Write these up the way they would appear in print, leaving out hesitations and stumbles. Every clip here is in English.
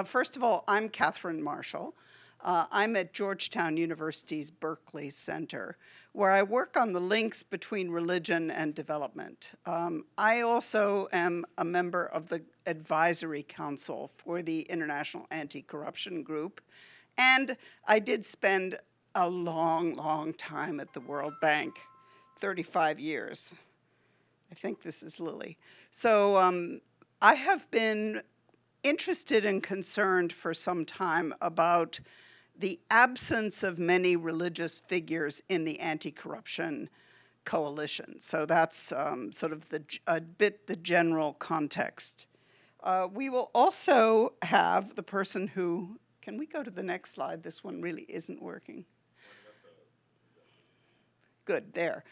First of all, I'm Catherine Marshall. I'm at Georgetown University's Berkley Center, where I work on the links between religion and development. I also am a member of the Advisory Council for the International Anti-Corruption Group, and I did spend a long, long time at the World Bank, 35 years. I think this is Lily. So I have been interested and concerned for some time about the absence of many religious figures in the anti-corruption coalition. So that's sort of a bit the general context. We will also have the person who, can we go to the next slide? This one really isn't working. Good, there.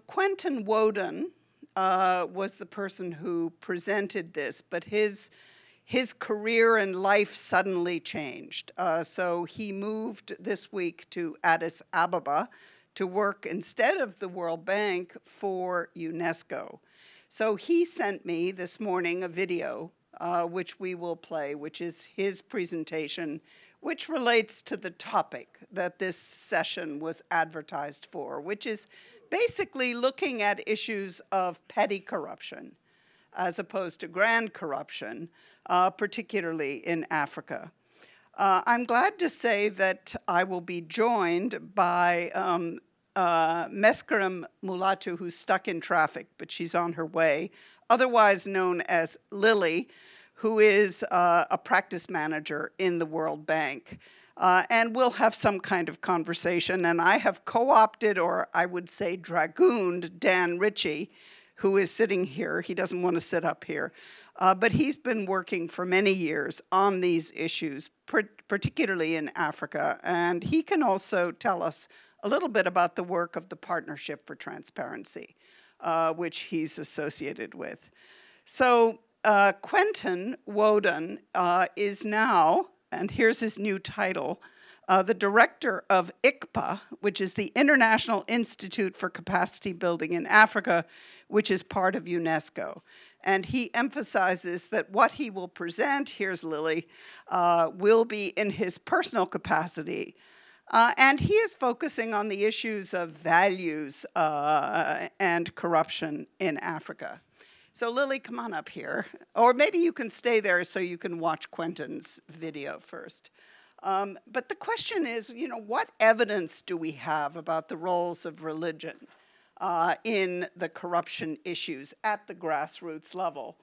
Quentin Woden was the person who presented this, but his career and life suddenly changed. So he moved this week to Addis Ababa to work instead of the World Bank for UNESCO. So he sent me this morning a video, which we will play, which is his presentation, which relates to the topic that this session was advertised for, which is basically looking at issues of petty corruption as opposed to grand corruption, particularly in Africa. I'm glad to say that I will be joined by Meskerim Mulatu, who's stuck in traffic, but she's on her way, otherwise known as Lily, who is a practice manager in the World Bank. And we'll have some kind of conversation. And I have co-opted, or I would say dragooned, Dan Ritchie, who is sitting here. He doesn't want to sit up here. But he's been working for many years on these issues, particularly in Africa. And he can also tell us a little bit about the work of the Partnership for Transparency, which he's associated with. So Quentin Woden is now, and here's his new title, the director of ICPA, which is the International Institute for Capacity Building in Africa, which is part of UNESCO. And he emphasizes that what he will present, here's Lily, will be in his personal capacity. And he is focusing on the issues of values and corruption in Africa. So Lily, come on up here. Or maybe you can stay there so you can watch Quentin's video first. But the question is, what evidence do we have about the roles of religion in the corruption issues at the grassroots level,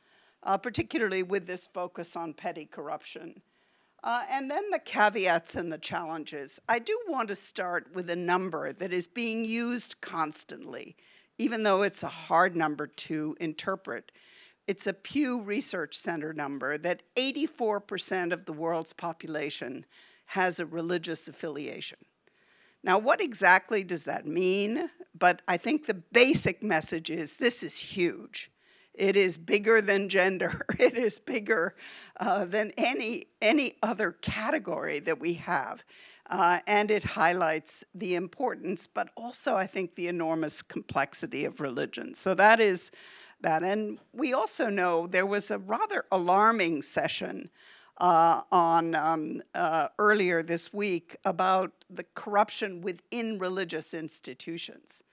particularly with this focus on petty corruption? And then the caveats and the challenges. I do want to start with a number that is being used constantly, even though it's a hard number to interpret. It's a Pew Research Center number that 84% of the world's population has a religious affiliation. Now, what exactly does that mean? But I think the basic message is this is huge. It is bigger than gender. It is bigger than any other category that we have. And it highlights the importance, but also, I think, the enormous complexity of religion. So that is that. And we also know there was a rather alarming session earlier this week about the corruption within religious institutions.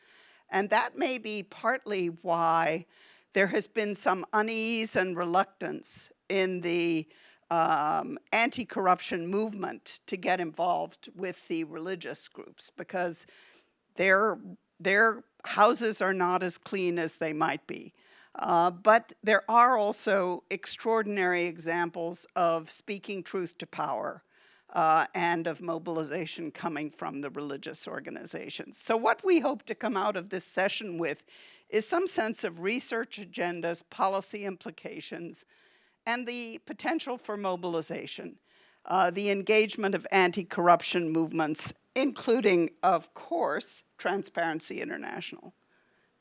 And that may be partly why there has been some unease and reluctance in the anti-corruption movement to get involved with the religious groups, because their houses are not as clean as they might be. But there are also extraordinary examples of speaking truth to power and of mobilization coming from the religious organizations. So what we hope to come out of this session with is some sense of research agendas, policy implications, and the potential for mobilization, the engagement of anti-corruption movements, including, of course, Transparency International.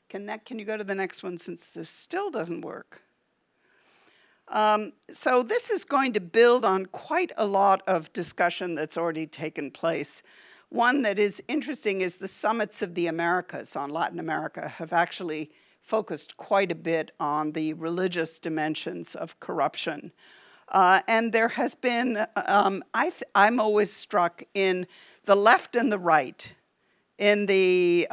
Can you go to the next one, since this still doesn't work? So this is going to build on quite a lot of discussion that's already taken place. One that is interesting is the summits of the Americas on Latin America have actually focused quite a bit on the religious dimensions of corruption. And there has been, I'm always struck in the left and the right, in the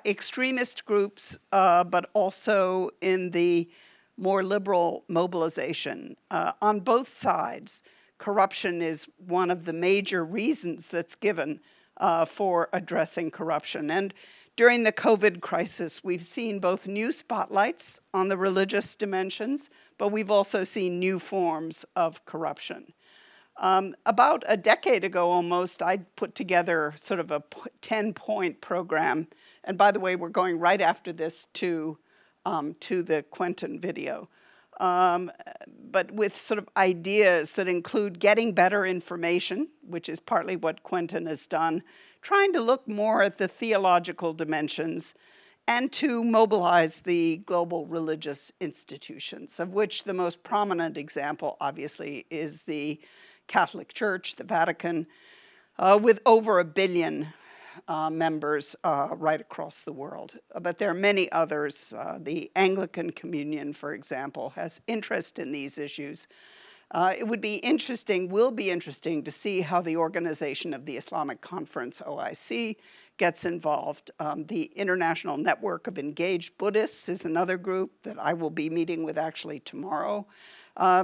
extremist groups, but also in the more liberal mobilization. On both sides, corruption is one of the major reasons that's given for addressing corruption. And during the COVID crisis, we've seen both new spotlights on the religious dimensions, but we've also seen new forms of corruption. About a decade ago almost, I put together sort of a 10-point program. And by the way, we're going right after this to the Quentin video. But with sort of ideas that include getting better information, which is partly what Quentin has done, trying to look more at the theological dimensions, and to mobilize the global religious institutions, of which the most prominent example, obviously, is the Catholic Church, the Vatican, with over 1 billion members right across the world. But there are many others. The Anglican Communion, for example, has interest in these issues. It would be interesting, will be interesting, to see how the Organization of the Islamic Conference, OIC, gets involved. The International Network of Engaged Buddhists is another group that I will be meeting with actually tomorrow.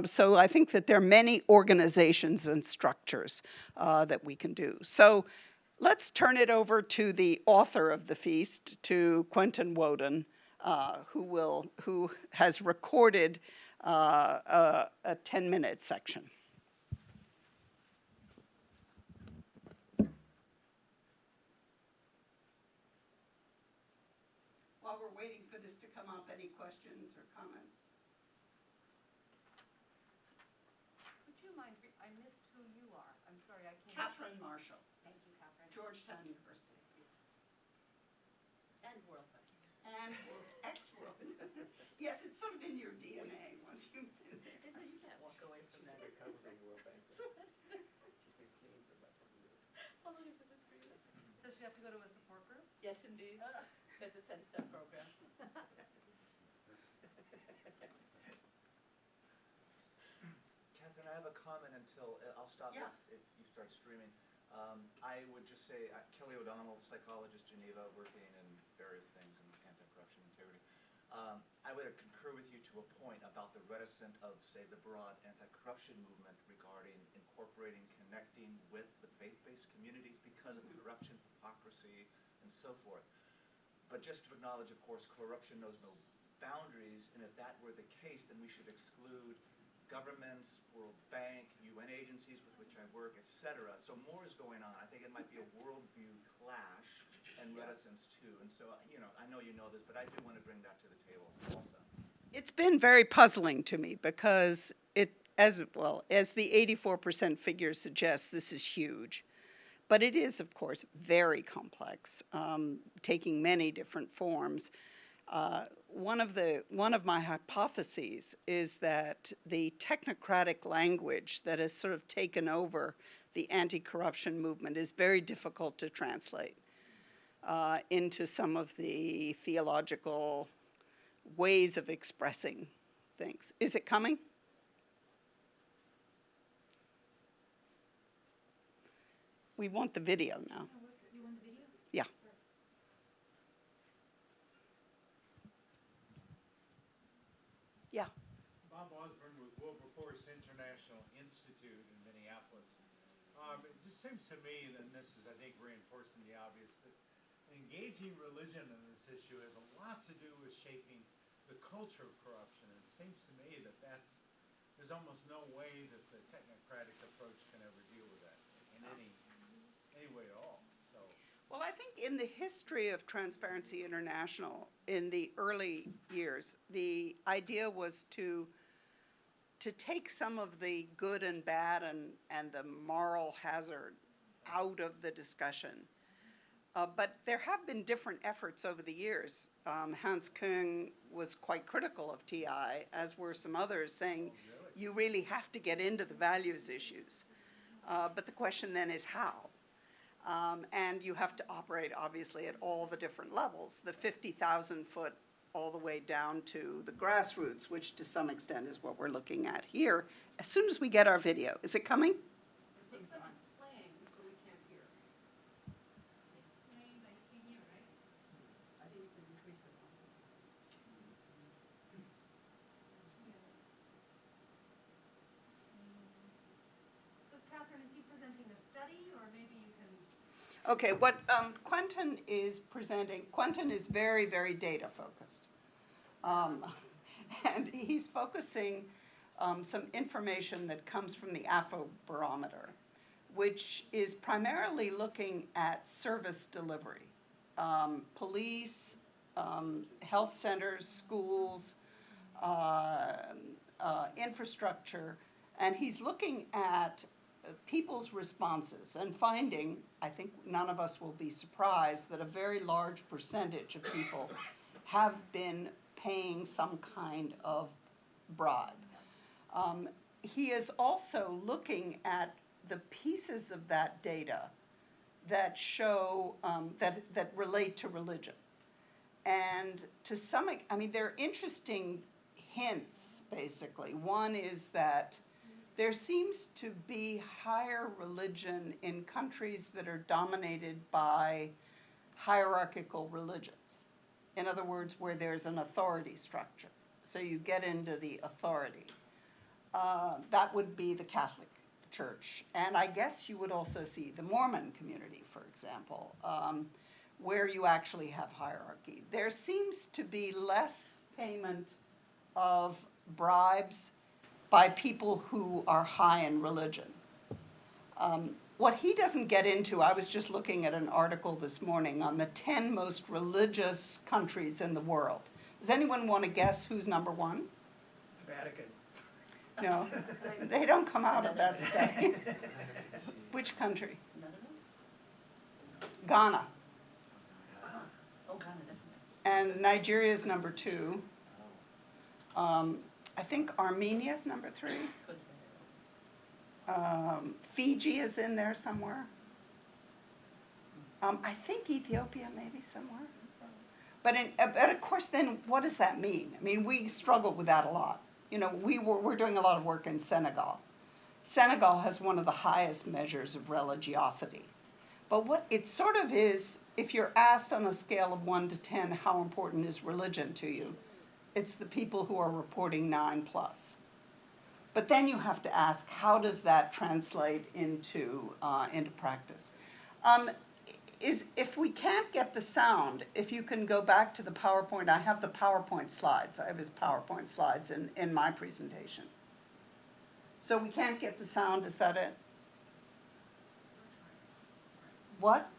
So I think that there are many organizations and structures that we can do. So let's turn it over to the author of the feast, to Quentin Woden, who has recorded a 10-minute section. While we're waiting for this to come up, any questions or comments? Would you mind, I missed who you are. I'm sorry, I can't. Catherine Marshall. Thank you, Catherine. Georgetown University. And World Bank. And ex-World. Yes, it's sort of in your DNA once you've been there. They said you can't walk away from that. Recovering World Bank. That's right. She's been clean for about 10 years. How long has it been for you? Does she have to go to a support group? Yes, indeed. There's a 10-step program. Catherine, I have a comment until I'll stop if you start streaming. I would just say Kelly O'Donnell, psychologist, Geneva, working in various things in anti-corruption integrity. I would concur with you to a point about the reticent of, say, the broad anti-corruption movement regarding incorporating, connecting with the faith-based communities because of corruption, hypocrisy, and so forth. But just to acknowledge, of course, corruption knows no boundaries, and if that were the case, then we should exclude governments, World Bank, UN agencies with which I work, etc. So more is going on. I think it might be a worldview clash and reticence too. And so, I know you know this, but I do want to bring that to the table also. It's been very puzzling to me because as the 84% figure suggests, this is huge. But it is, of course, very complex, taking many different forms. One of my hypotheses is that the technocratic language that has sort of taken over the anti-corruption movement is very difficult to translate into some of the theological ways of expressing things. Is it coming? We want the video now. You want the video? Yeah. Yeah. Bob Osborne with Wilberforce International Institute in Minneapolis. It just seems to me, and this is, I think, reinforcing the obvious, that engaging religion in this issue has a lot to do with shaping the culture of corruption. And it seems to me that there's almost no way that the technocratic approach can ever deal with that in any way at all. So. Well, I think in the history of Transparency International, in the early years, the idea was to take some of the good and bad and the moral hazard out of the discussion. But there have been different efforts over the years. Hans Küng was quite critical of TI, as were some others, saying you really have to get into the values issues. But the question then is how? And you have to operate, obviously, at all the different levels. The 50,000-foot all the way down to the grassroots, which to some extent is what we're looking at here, as soon as we get our video. Is it coming? Looks like it's playing, but we can't hear. It's playing, but you can't hear, right? I think you can increase the volume. So Catherine, is he presenting a study, or maybe you can? Okay, what Quentin is presenting, Quentin is very, very data focused. And he's focusing some information that comes from the Afrobarometer, which is primarily looking at service delivery. Police, health centers, schools, infrastructure, and he's looking at people's responses and finding, I think none of us will be surprised, that a very large percentage of people have been paying some kind of bribe. He is also looking at the pieces of that data that show, that relate to religion. And to some, I mean, they're interesting hints, basically. One is that there seems to be higher religion in countries that are dominated by hierarchical religions. In other words, where there's an authority structure. So you get into the authority. That would be the Catholic Church. And I guess you would also see the Mormon community, for example, where you actually have hierarchy. There seems to be less payment of bribes by people who are high in religion. What he doesn't get into, I was just looking at an article this morning on the 10 most religious countries in the world. Does anyone want to guess who's number one? Vatican. No, they don't come out of that study. Which country? Ghana. Oh, Ghana, definitely. And Nigeria is number 2. I think Armenia is number 3. Fiji is in there somewhere. I think Ethiopia maybe somewhere. But of course, then what does that mean? I mean, we struggled with that a lot. You know, we're doing a lot of work in Senegal. Senegal has one of the highest measures of religiosity. But what it sort of is, if you're asked on a scale of 1 to 10, how important is religion to you? It's the people who are reporting 9+. But then you have to ask, how does that translate into practice? If we can't get the sound, if you can go back to the PowerPoint, I have the PowerPoint slides. I have his PowerPoint slides in my presentation. So we can't get the sound, is that it? What?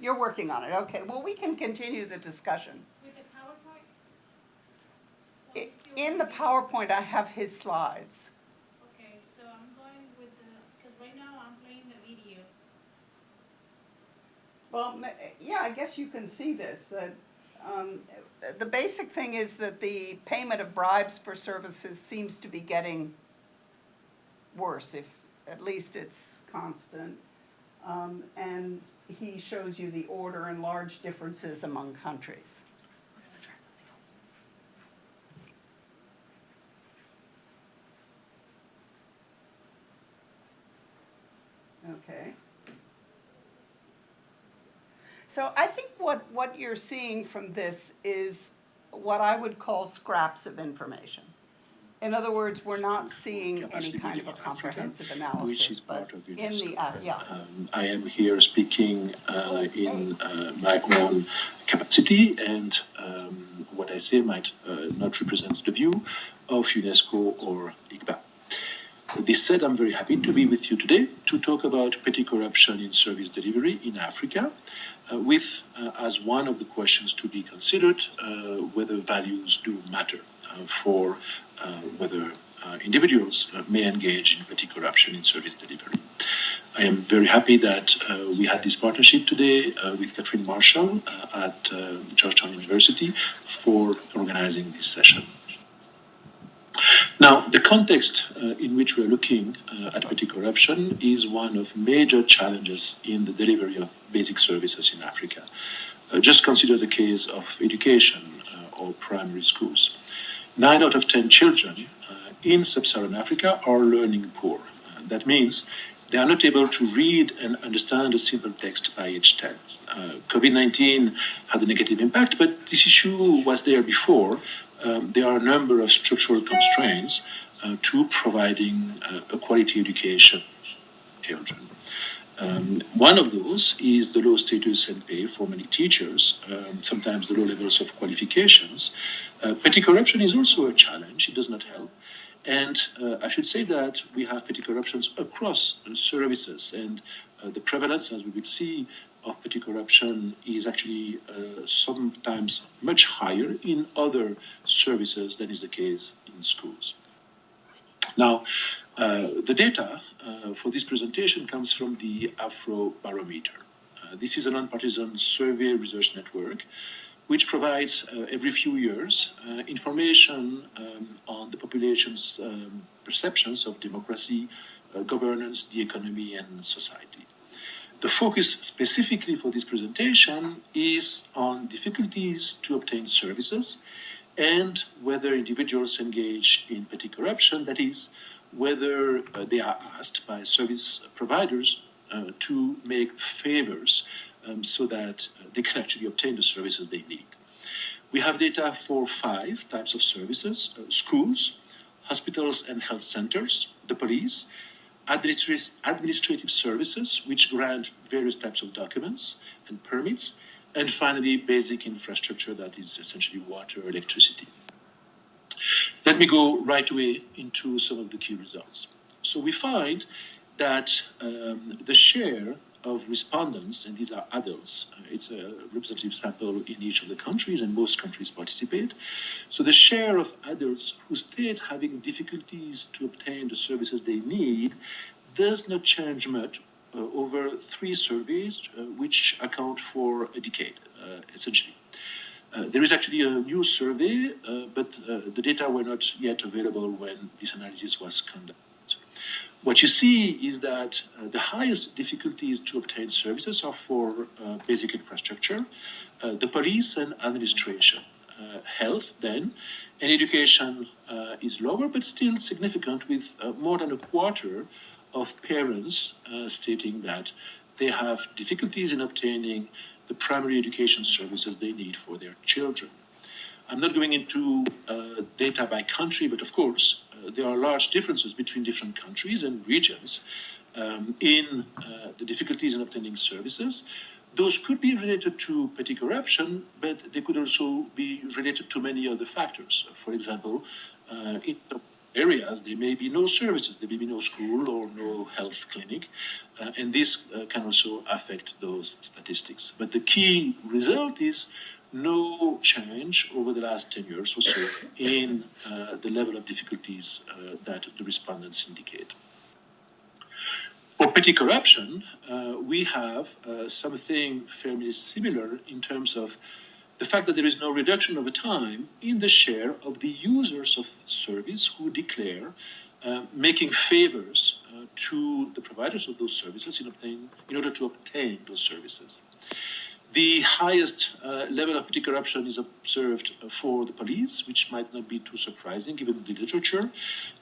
You're working on it, okay. Well, we can continue the discussion. With the PowerPoint? In the PowerPoint, I have his slides. Okay, so I'm going with because right now I'm playing the video. Well, yeah, I guess you can see this. That the basic thing is that the payment of bribes for services seems to be getting worse, if at least it's constant. And he shows you the order and large differences among countries. Okay. So I think what you're seeing from this is what I would call scraps of information. In other words, we're not seeing any kind of a comprehensive analysis. Which is part of it. In the, yeah. I am here speaking in my own capacity, and what I say might not represent the view of UNESCO or ICBA. This said, I'm very happy to be with you today to talk about petty corruption in service delivery in Africa, with as one of the questions to be considered whether values do matter for whether individuals may engage in petty corruption in service delivery. I am very happy that we had this partnership today with Catherine Marshall at Georgetown University for organizing this session. Now, the context in which we're looking at petty corruption is one of major challenges in the delivery of basic services in Africa. Just consider the case of education or primary schools. 9 out of 10 children in sub-Saharan Africa are learning poor. That means they are not able to read and understand a simple text by age 10. COVID-19 had a negative impact, but this issue was there before. There are a number of structural constraints to providing a quality education to children. One of those is the low status and pay for many teachers, sometimes the low levels of qualifications. Petty corruption is also a challenge. It does not help. And I should say that we have petty corruptions across services, and the prevalence, as we will see, of petty corruption is actually sometimes much higher in other services than is the case in schools. Now, the data for this presentation comes from the Afrobarometer. This is a nonpartisan survey research network which provides every few years information on the population's perceptions of democracy, governance, the economy, and society. The focus specifically for this presentation is on difficulties to obtain services and whether individuals engage in petty corruption, that is, whether they are asked by service providers to make favors so that they can actually obtain the services they need. We have data for 5 types of services: schools, hospitals and health centers, the police, administrative services, which grant various types of documents and permits, and finally, basic infrastructure, that is essentially water, electricity. Let me go right away into some of the key results. So we find that the share of respondents, and these are adults, it's a representative sample in each of the countries, and most countries participate. So the share of adults who state having difficulties to obtain the services they need does not change much over 3 surveys, which account for a decade, essentially. There is actually a new survey, but the data were not yet available when this analysis was conducted. What you see is that the highest difficulties to obtain services are for basic infrastructure, the police and administration. Health, then, and education is lower, but still significant, with more than a quarter of parents stating that they have difficulties in obtaining the primary education services they need for their children. I'm not going into data by country, but of course, there are large differences between different countries and regions in the difficulties in obtaining services. Those could be related to petty corruption, but they could also be related to many other factors. For example, in some areas, there may be no services, there may be no school or no health clinic, and this can also affect those statistics. But the key result is no change over the last 10 years or so in the level of difficulties that the respondents indicate. For petty corruption, we have something fairly similar in terms of the fact that there is no reduction over time in the share of the users of service who declare making favors to the providers of those services in order to obtain those services. The highest level of petty corruption is observed for the police, which might not be too surprising given the literature.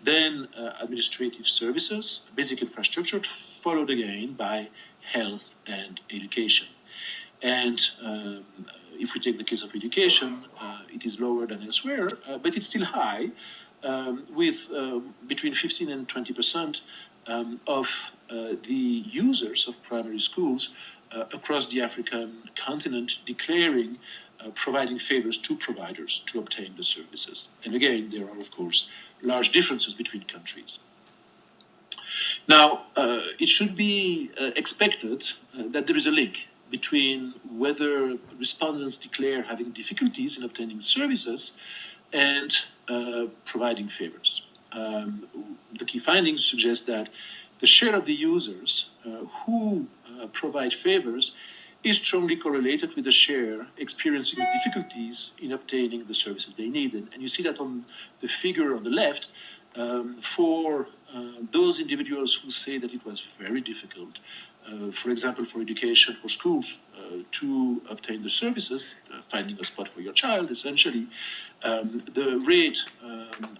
Then administrative services, basic infrastructure, followed again by health and education. And if we take the case of education, it is lower than elsewhere, but it's still high, with between 15 and 20% of the users of primary schools across the African continent declaring providing favors to providers to obtain the services. And again, there are, of course, large differences between countries. Now, it should be expected that there is a link between whether respondents declare having difficulties in obtaining services and providing favors. The key findings suggest that the share of the users who provide favors is strongly correlated with the share experiencing difficulties in obtaining the services they need. And you see that on the figure on the left. For those individuals who say that it was very difficult for example, for education, for schools, to obtain the services, finding a spot for your child, essentially, the rate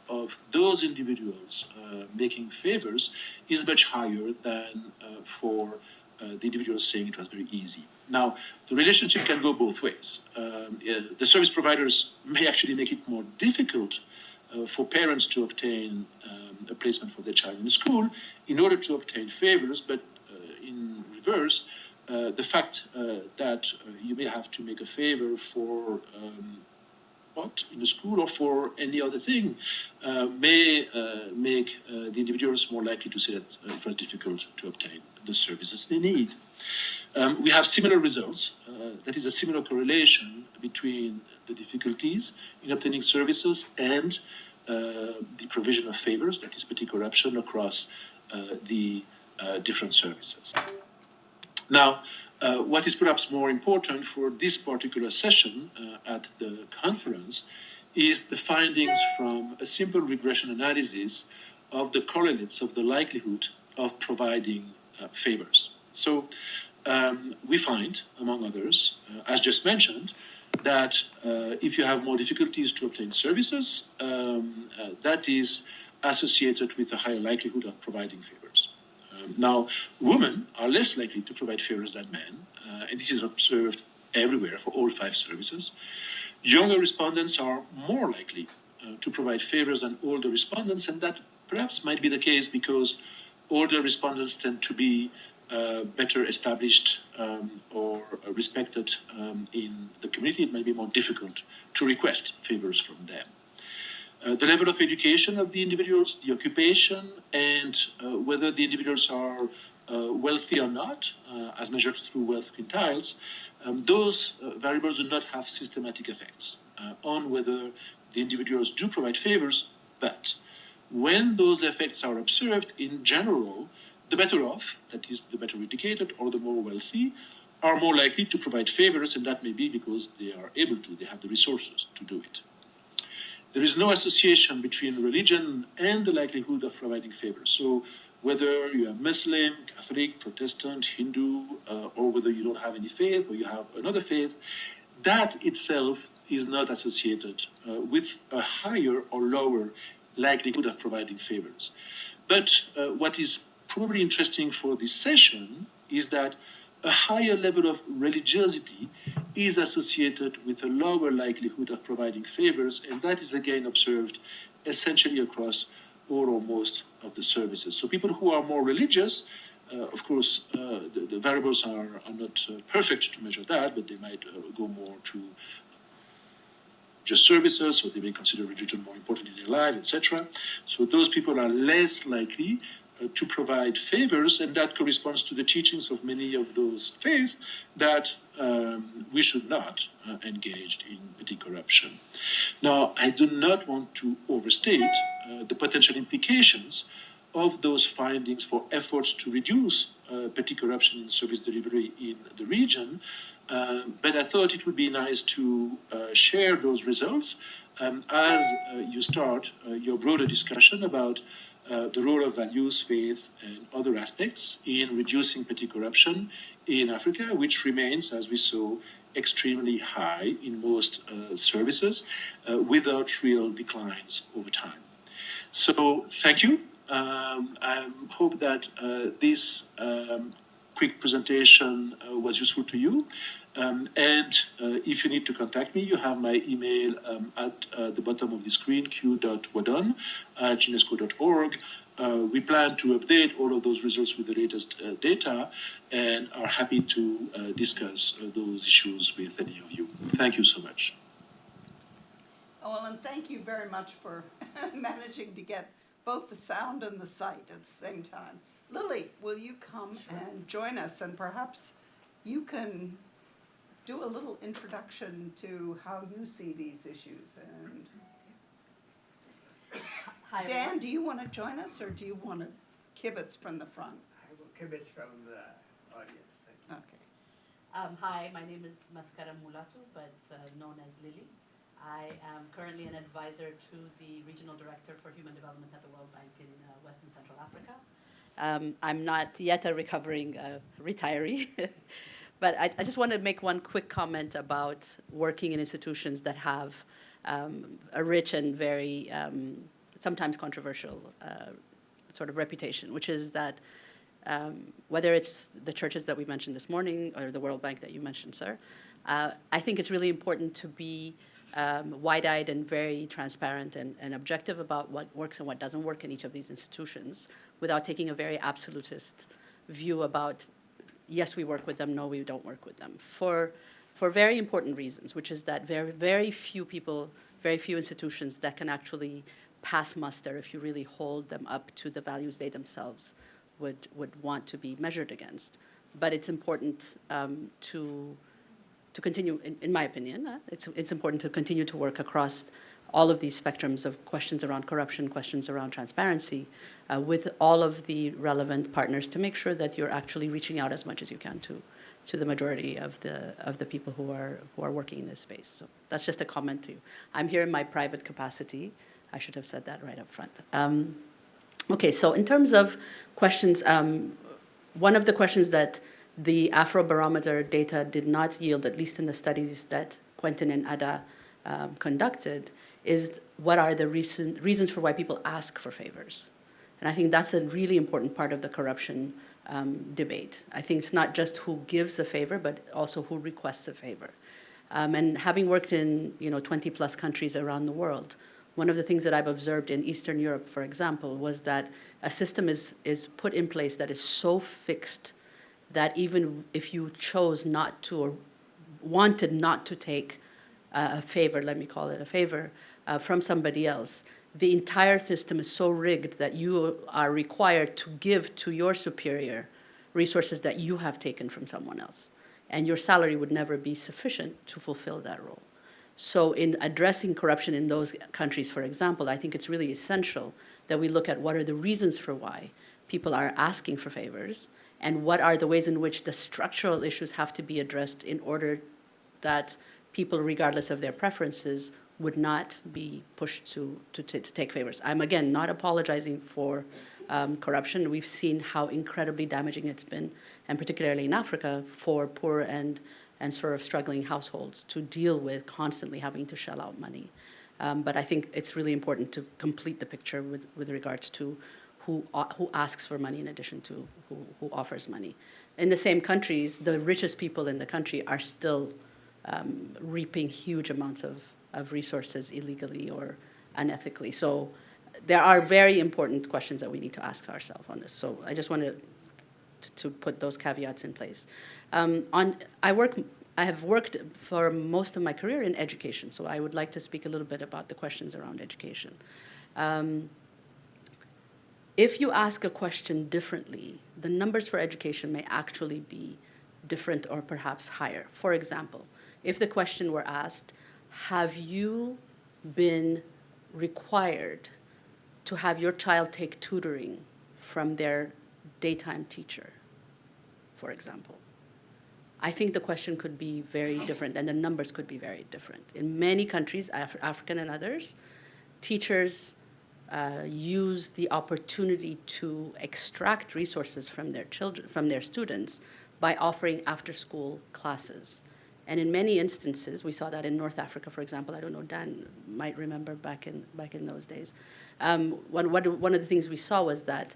of those individuals making favors is much higher than for the individuals saying it was very easy. Now, the relationship can go both ways. The service providers may actually make it more difficult for parents to obtain a placement for their child in school in order to obtain favors, but in reverse, the fact that you may have to make a favor for in the school or for any other thing may make the individuals more likely to say that it was difficult to obtain the services they need. We have similar results. That is a similar correlation between the difficulties in obtaining services and the provision of favors, that is petty corruption, across the different services. Now, what is perhaps more important for this particular session at the conference is the findings from a simple regression analysis of the correlates of the likelihood of providing favors. So we find, among others, as just mentioned, that if you have more difficulties to obtain services, that is associated with a higher likelihood of providing favors. Now, women are less likely to provide favors than men, and this is observed everywhere for all 5 services. Younger respondents are more likely to provide favors than older respondents, and that perhaps might be the case because older respondents tend to be better established or respected in the community. It might be more difficult to request favors from them. The level of education of the individuals, the occupation, and whether the individuals are wealthy or not, as measured through wealth quintiles, those variables do not have systematic effects on whether the individuals do provide favors, but when those effects are observed, in general, the better off, that is, the better educated or the more wealthy, are more likely to provide favors, and that may be because they are able to, they have the resources to do it. There is no association between religion and the likelihood of providing favors. So whether you are Muslim, Catholic, Protestant, Hindu, or whether you don't have any faith or you have another faith, that itself is not associated with a higher or lower likelihood of providing favors. But what is probably interesting for this session is that a higher level of religiosity is associated with a lower likelihood of providing favors, and that is again observed essentially across all or most of the services. So people who are more religious, of course, the variables are not perfect to measure that, but they might go more to just services, or they may consider religion more important in their life, etc. So those people are less likely to provide favors, and that corresponds to the teachings of many of those faiths that we should not engage in petty corruption. Now, I do not want to overstate the potential implications of those findings for efforts to reduce petty corruption in service delivery in the region, but I thought it would be nice to share those results as you start your broader discussion about the role of values, faith, and other aspects in reducing petty corruption in Africa, which remains, as we saw, extremely high in most services without real declines over time. So thank you. I hope that this quick presentation was useful to you. And if you need to contact me, you have my email at the bottom of the screen, q.wadon@unesco.org. We plan to update all of those results with the latest data and are happy to discuss those issues with any of you. Thank you so much. Oh, well, and thank you very much for managing to get both the sound and the sight at the same time. Lily, will you come and join us, and perhaps you can do a little introduction to how you see these issues. And Hi, Dan, everyone. do you want to join us, or do you want to kibitz from the front? I will kibitz from the audience. Thank you. Okay. Hi, my name is Mascara Mulatu, but known as Lily. I am currently an advisor to the Regional Director for Human Development at the World Bank in West and Central Africa. I'm not yet a recovering retiree, but I just want to make one quick comment about working in institutions that have a rich and very sometimes controversial sort of reputation, which is that whether it's the churches that we mentioned this morning or the World Bank that you mentioned, sir, I think it's really important to be wide-eyed and very transparent and objective about what works and what doesn't work in each of these institutions without taking a very absolutist view about, yes, we work with them, no, we don't work with them, for very important reasons, which is that very few people, very few institutions that can actually pass muster if you really hold them up to the values they themselves would want to be measured against. But it's important to continue, in my opinion, it's important to continue to work across all of these spectrums of questions around corruption, questions around transparency, with all of the relevant partners to make sure that you're actually reaching out as much as you can to the majority of the people who are working in this space. So that's just a comment to you. I'm here in my private capacity. I should have said that right up front. Okay, so in terms of questions, one of the questions that the Afrobarometer data did not yield, at least in the studies that Quentin and Ada conducted, is what are the reasons for why people ask for favors? And I think that's a really important part of the corruption debate. I think it's not just who gives a favor, but also who requests a favor. And having worked in 20 plus countries around the world, one of the things that I've observed in Eastern Europe, for example, was that a system is put in place that is so fixed that even if you chose not to or wanted not to take a favor, let me call it a favor, from somebody else, the entire system is so rigged that you are required to give to your superior resources that you have taken from someone else. And your salary would never be sufficient to fulfill that role. So in addressing corruption in those countries, for example, I think it's really essential that we look at what are the reasons for why people are asking for favors, and what are the ways in which the structural issues have to be addressed in order that people, regardless of their preferences, would not be pushed to take favors. I'm, again, not apologizing for corruption. We've seen how incredibly damaging it's been, and particularly in Africa, for poor and sort of struggling households to deal with constantly having to shell out money. But I think it's really important to complete the picture with regards to who asks for money in addition to who offers money. In the same countries, the richest people in the country are still reaping huge amounts of resources illegally or unethically. So there are very important questions that we need to ask ourselves on this. So I just wanted to put those caveats in place. I have worked for most of my career in education, so I would like to speak a little bit about the questions around education. If you ask a question differently, the numbers for education may actually be different or perhaps higher. For example, if the question were asked, have you been required to have your child take tutoring from their daytime teacher, for example? I think the question could be very different, and the numbers could be very different. In many countries, African and others, teachers use the opportunity to extract resources from their children, from their students, by offering after-school classes. And in many instances, we saw that in North Africa, for example. I don't know, Dan might remember back in those days. One of the things we saw was that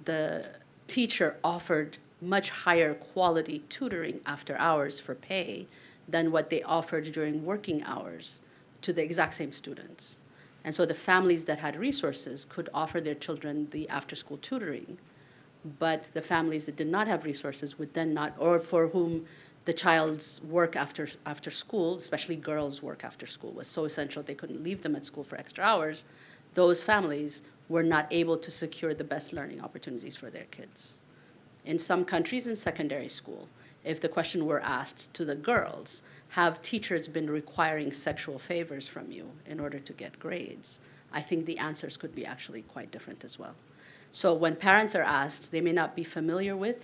the teacher offered much higher quality tutoring after hours for pay than what they offered during working hours to the exact same students. And so the families that had resources could offer their children the after-school tutoring, but the families that did not have resources would then not, or for whom the child's work after school, especially girls' work after school, was so essential they couldn't leave them at school for extra hours, those families were not able to secure the best learning opportunities for their kids. In some countries, in secondary school, if the question were asked to the girls, have teachers been requiring sexual favors from you in order to get grades? I think the answers could be actually quite different as well. So when parents are asked, they may not be familiar with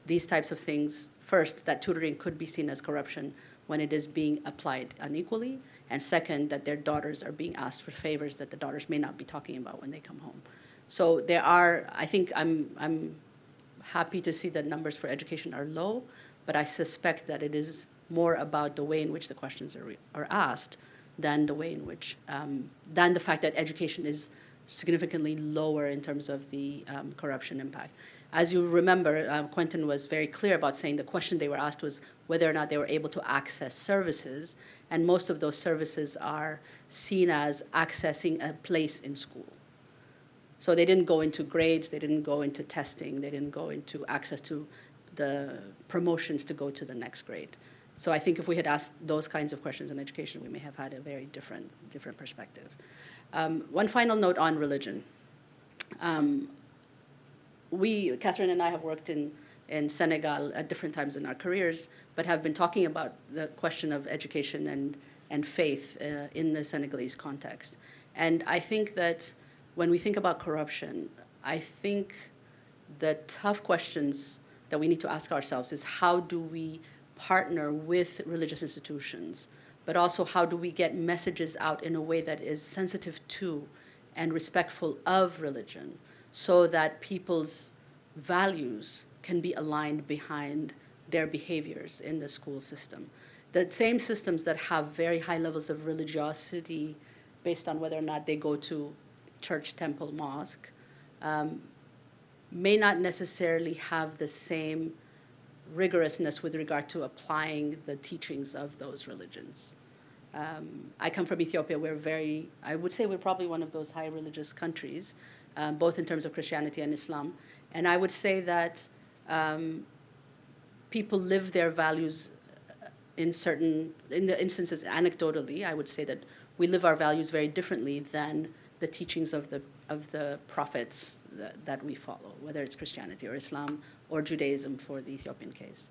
these types of things. First, that tutoring could be seen as corruption when it is being applied unequally. And second, that their daughters are being asked for favors that the daughters may not be talking about when they come home. So there are, I think I'm happy to see that numbers for education are low, but I suspect that it is more about the way in which the questions are asked than the way in which, than the fact that education is significantly lower in terms of the corruption impact. As you remember, Quentin was very clear about saying the question they were asked was whether or not they were able to access services, and most of those services are seen as accessing a place in school. So they didn't go into grades, they didn't go into testing, they didn't go into access to the promotions to go to the next grade. So I think if we had asked those kinds of questions in education, we may have had a very different perspective. One final note on religion. Catherine and I have worked in Senegal at different times in our careers, but have been talking about the question of education and faith in the Senegalese context. And I think that when we think about corruption, I think the tough questions that we need to ask ourselves is how do we partner with religious institutions, but also how do we get messages out in a way that is sensitive to and respectful of religion, so that people's values can be aligned behind their behaviors in the school system. The same systems that have very high levels of religiosity based on whether or not they go to church, temple, mosque, may not necessarily have the same rigorousness with regard to applying the teachings of those religions. I come from Ethiopia. I would say we're probably one of those high religious countries, both in terms of Christianity and Islam. And I would say that people live their values in the instances, anecdotally, I would say that we live our values very differently than the teachings of the prophets that we follow, whether it's Christianity or Islam or Judaism for the Ethiopian case.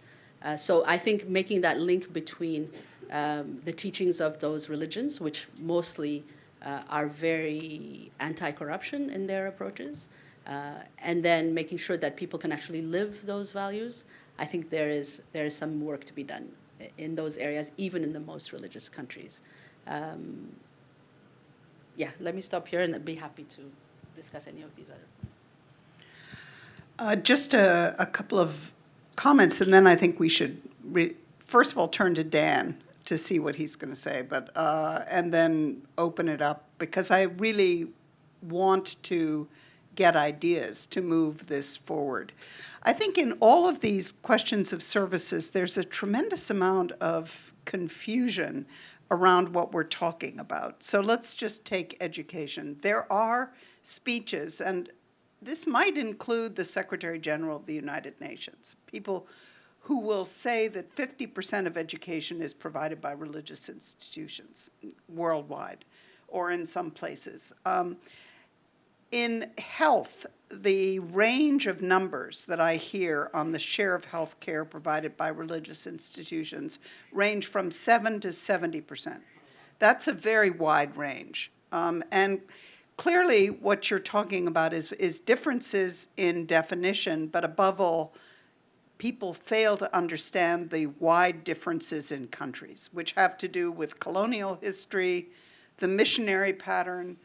So I think making that link between the teachings of those religions, which mostly are very anti-corruption in their approaches, and then making sure that people can actually live those values, I think there is some work to be done in those areas, even in the most religious countries. Yeah, let me stop here, and I'd be happy to discuss any of these other points. Just a couple of comments, and then I think we should first of all turn to Dan to see what he's going to say, but and then open it up, because I really want to get ideas to move this forward. I think in all of these questions of services, there's a tremendous amount of confusion around what we're talking about. So let's just take education. There are speeches, and this might include the Secretary General of the United Nations, people who will say that 50% of education is provided by religious institutions worldwide, or in some places. In health, the range of numbers that I hear on the share of health care provided by religious institutions range from 7 to 70%. That's a very wide range. And clearly what you're talking about is differences in definition, but above all, people fail to understand the wide differences in countries, which have to do with colonial history, the missionary pattern,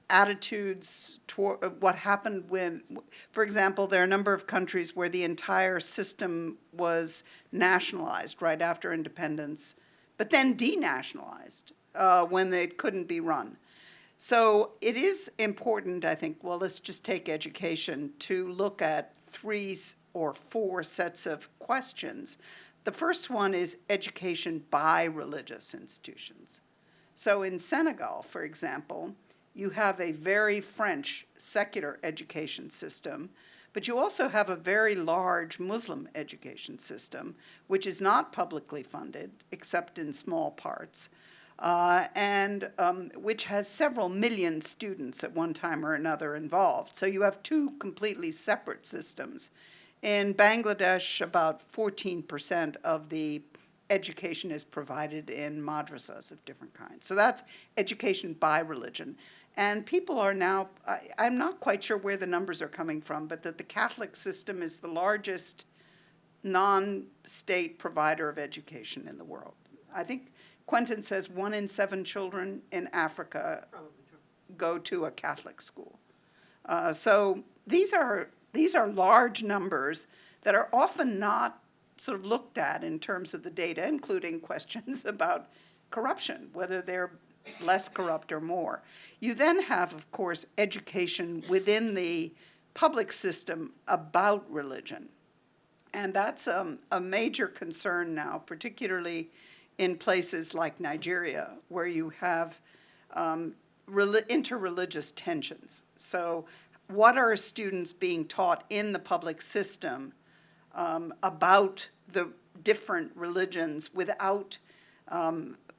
attitudes toward what happened when, for example, there are a number of countries where the entire system was nationalized right after independence, but then denationalized when they couldn't be run. So it is important, I think, well, let's just take education, to look at 3 or 4 sets of questions. The first one is education by religious institutions. So in Senegal, for example, you have a very French secular education system, but you also have a very large Muslim education system, which is not publicly funded, except in small parts, and which has several million students at one time or another involved. So you have 2 completely separate systems. In Bangladesh, about 14% of the education is provided in madrasas of different kinds. So that's education by religion. And people are now, I'm not quite sure where the numbers are coming from, but that the Catholic system is the largest non-state provider of education in the world. I think Quentin says 1 in 7 children in Africa go to a Catholic school. So these are large numbers that are often not sort of looked at in terms of the data, including questions about corruption, whether they're less corrupt or more. You then have, of course, education within the public system about religion. And that's a major concern now, particularly in places like Nigeria, where you have interreligious tensions. So what are students being taught in the public system about the different religions without,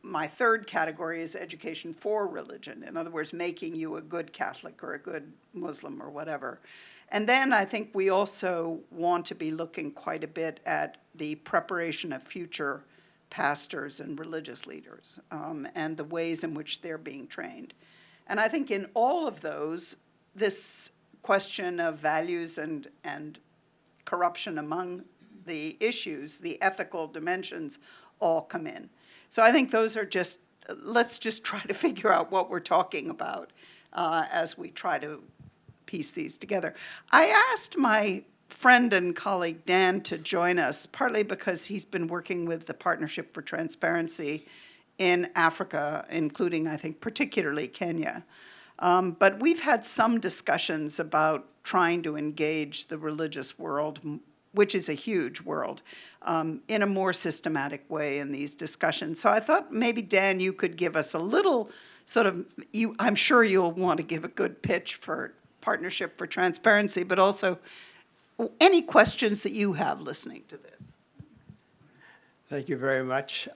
my third category is education for religion. In other words, making you a good Catholic or a good Muslim or whatever. And then I think we also want to be looking quite a bit at the preparation of future pastors and religious leaders, and the ways in which they're being trained. And I think in all of those, this question of values and corruption among the issues, the ethical dimensions, all come in. So I think those are just, let's just try to figure out what we're talking about as we try to piece these together. I asked my friend and colleague Dan to join us, partly because he's been working with the Partnership for Transparency in Africa, including, I think, particularly Kenya. But we've had some discussions about trying to engage the religious world, which is a huge world, in a more systematic way in these discussions. So I thought maybe, Dan, you could give us a little sort of, I'm sure you'll want to give a good pitch for Partnership for Transparency, but also any questions that you have listening to this. Thank you very much.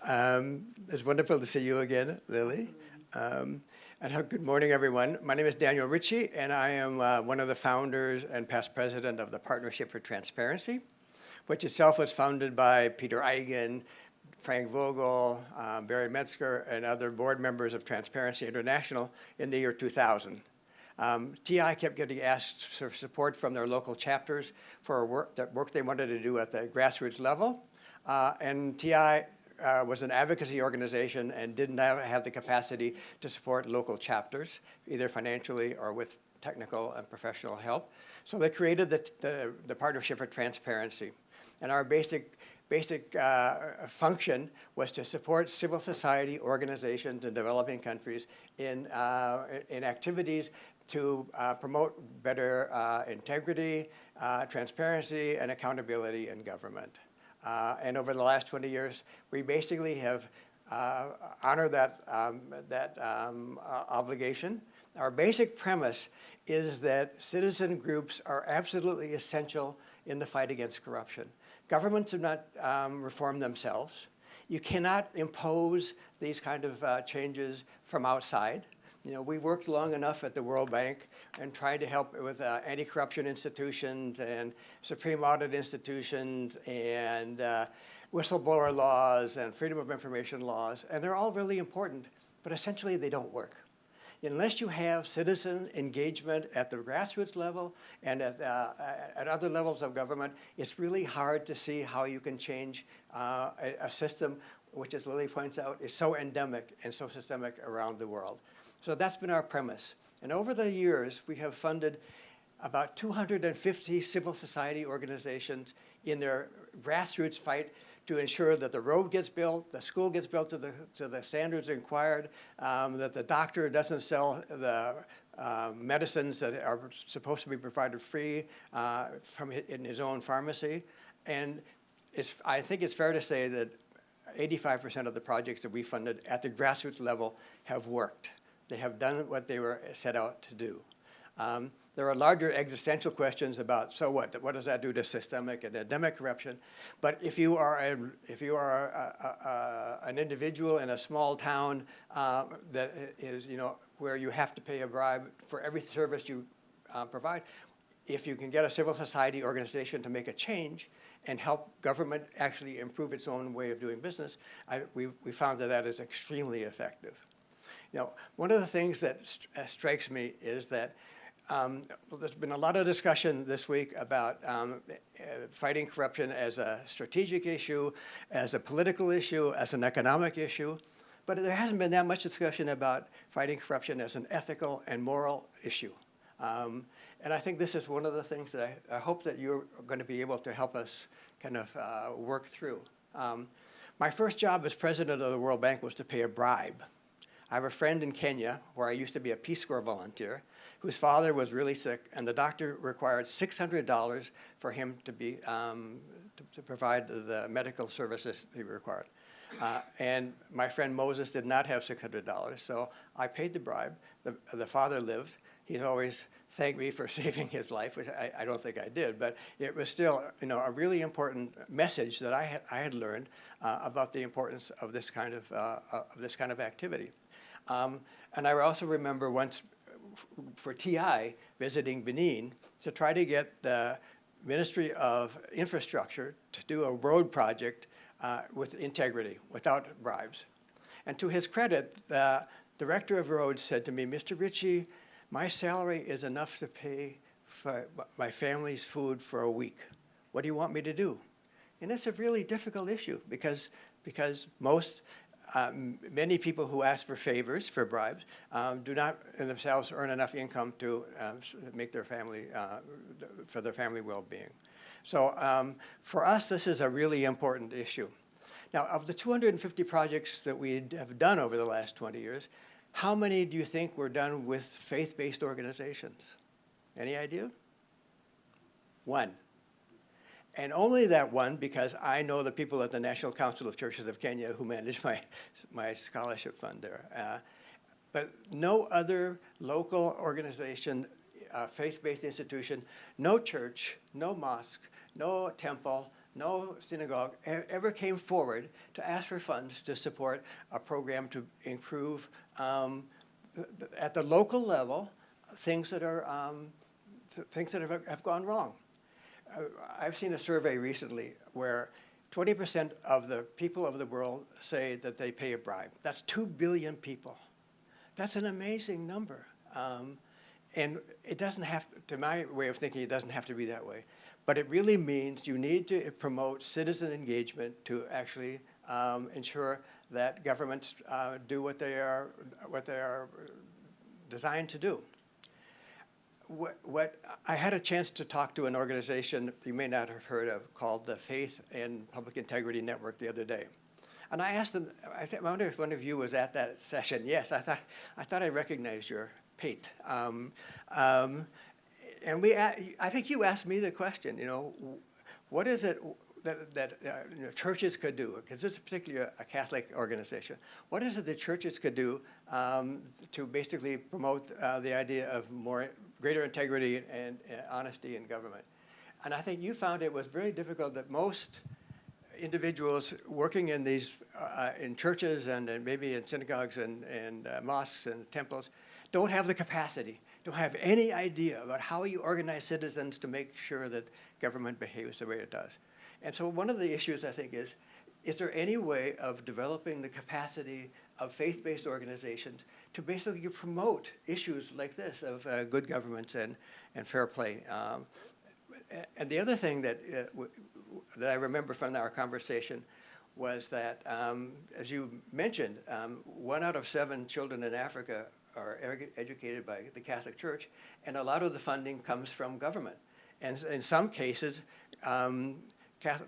It's wonderful to see you again, Lily. And good morning, everyone. My name is Daniel Ritchie, and I am one of the founders and past president of the Partnership for Transparency, which itself was founded by Peter Eigen, Frank Vogel, Barry Metzger, and other board members of Transparency International in the year 2000. TI kept getting asked for support from their local chapters for work they wanted to do at the grassroots level. And TI was an advocacy organization and didn't have the capacity to support local chapters, either financially or with technical and professional help. So they created the Partnership for Transparency. And our basic function was to support civil society organizations in developing countries in activities to promote better integrity, transparency, and accountability in government. And over the last 20 years, we basically have honored that obligation. Our basic premise is that citizen groups are absolutely essential in the fight against corruption. Governments have not reformed themselves. You cannot impose these kind of changes from outside. You know, we worked long enough at the World Bank and tried to help with anti-corruption institutions and supreme audit institutions and whistleblower laws and freedom of information laws, and they're all really important, but essentially they don't work. Unless you have citizen engagement at the grassroots level and at other levels of government, it's really hard to see how you can change a system which, as Lily points out, is so endemic and so systemic around the world. So that's been our premise. And over the years, we have funded about 250 civil society organizations in their grassroots fight to ensure that the road gets built, the school gets built to the standards required, that the doctor doesn't sell the medicines that are supposed to be provided free in his own pharmacy. And I think it's fair to say that 85% of the projects that we funded at the grassroots level have worked. They have done what they were set out to do. There are larger existential questions about, so what does that do to systemic and endemic corruption? But if you are an individual in a small town that is, where you have to pay a bribe for every service you provide, if you can get a civil society organization to make a change and help government actually improve its own way of doing business, we found that is extremely effective. One of the things that strikes me is that there's been a lot of discussion this week about fighting corruption as a strategic issue, as a political issue, as an economic issue, but there hasn't been that much discussion about fighting corruption as an ethical and moral issue. And I think this is one of the things that I hope that you're going to be able to help us kind of work through. My first job as president of the World Bank was to pay a bribe. I have a friend in Kenya, where I used to be a Peace Corps volunteer, whose father was really sick, and the doctor required $600 for him to be to provide the medical services he required. And my friend Moses did not have $600, so I paid the bribe. The father lived. He'd always thanked me for saving his life, which I don't think I did, but it was still, a really important message that I had learned about the importance of this kind of activity. And I also remember once for TI visiting Benin to try to get the Ministry of Infrastructure to do a road project with integrity, without bribes. And to his credit, the director of roads said to me, "Mr. Ritchie, my salary is enough to pay for my family's food for a week. What do you want me to do?" And it's a really difficult issue because many people who ask for favors, for bribes, do not in themselves earn enough income to make their family, for their family well-being. So for us, this is a really important issue. Now, of the 250 projects that we have done over the last 20 years, how many do you think were done with faith-based organizations? Any idea? One. And only that one, because I know the people at the National Council of Churches of Kenya who manage my scholarship fund there. But no other local organization, faith-based institution, no church, no mosque, no temple, no synagogue ever came forward to ask for funds to support a program to improve, at the local level, things that have gone wrong. I've seen a survey recently where 20% of the people of the world say that they pay a bribe. That's 2 billion people. That's an amazing number. And it doesn't have to my way of thinking, it doesn't have to be that way. But it really means you need to promote citizen engagement to actually ensure that governments do what they are designed to do. What I had a chance to talk to an organization you may not have heard of called the Faith and Public Integrity Network the other day. And I asked them, I wonder if one of you was at that session. Yes, I thought I recognized your pate. And I think you asked me the question, what is it that churches could do? Because this is particularly a Catholic organization. What is it that churches could do to basically promote the idea of greater integrity and honesty in government? And I think you found it was very difficult that most individuals working in these in churches and maybe in synagogues and mosques and temples don't have the capacity, don't have any idea about how you organize citizens to make sure that government behaves the way it does. And so one of the issues, I think, is there any way of developing the capacity of faith-based organizations to basically promote issues like this of good governments and fair play? And the other thing that I remember from our conversation was that, as you mentioned, 1 out of 7 children in Africa are educated by the Catholic Church, and a lot of the funding comes from government. And in some cases,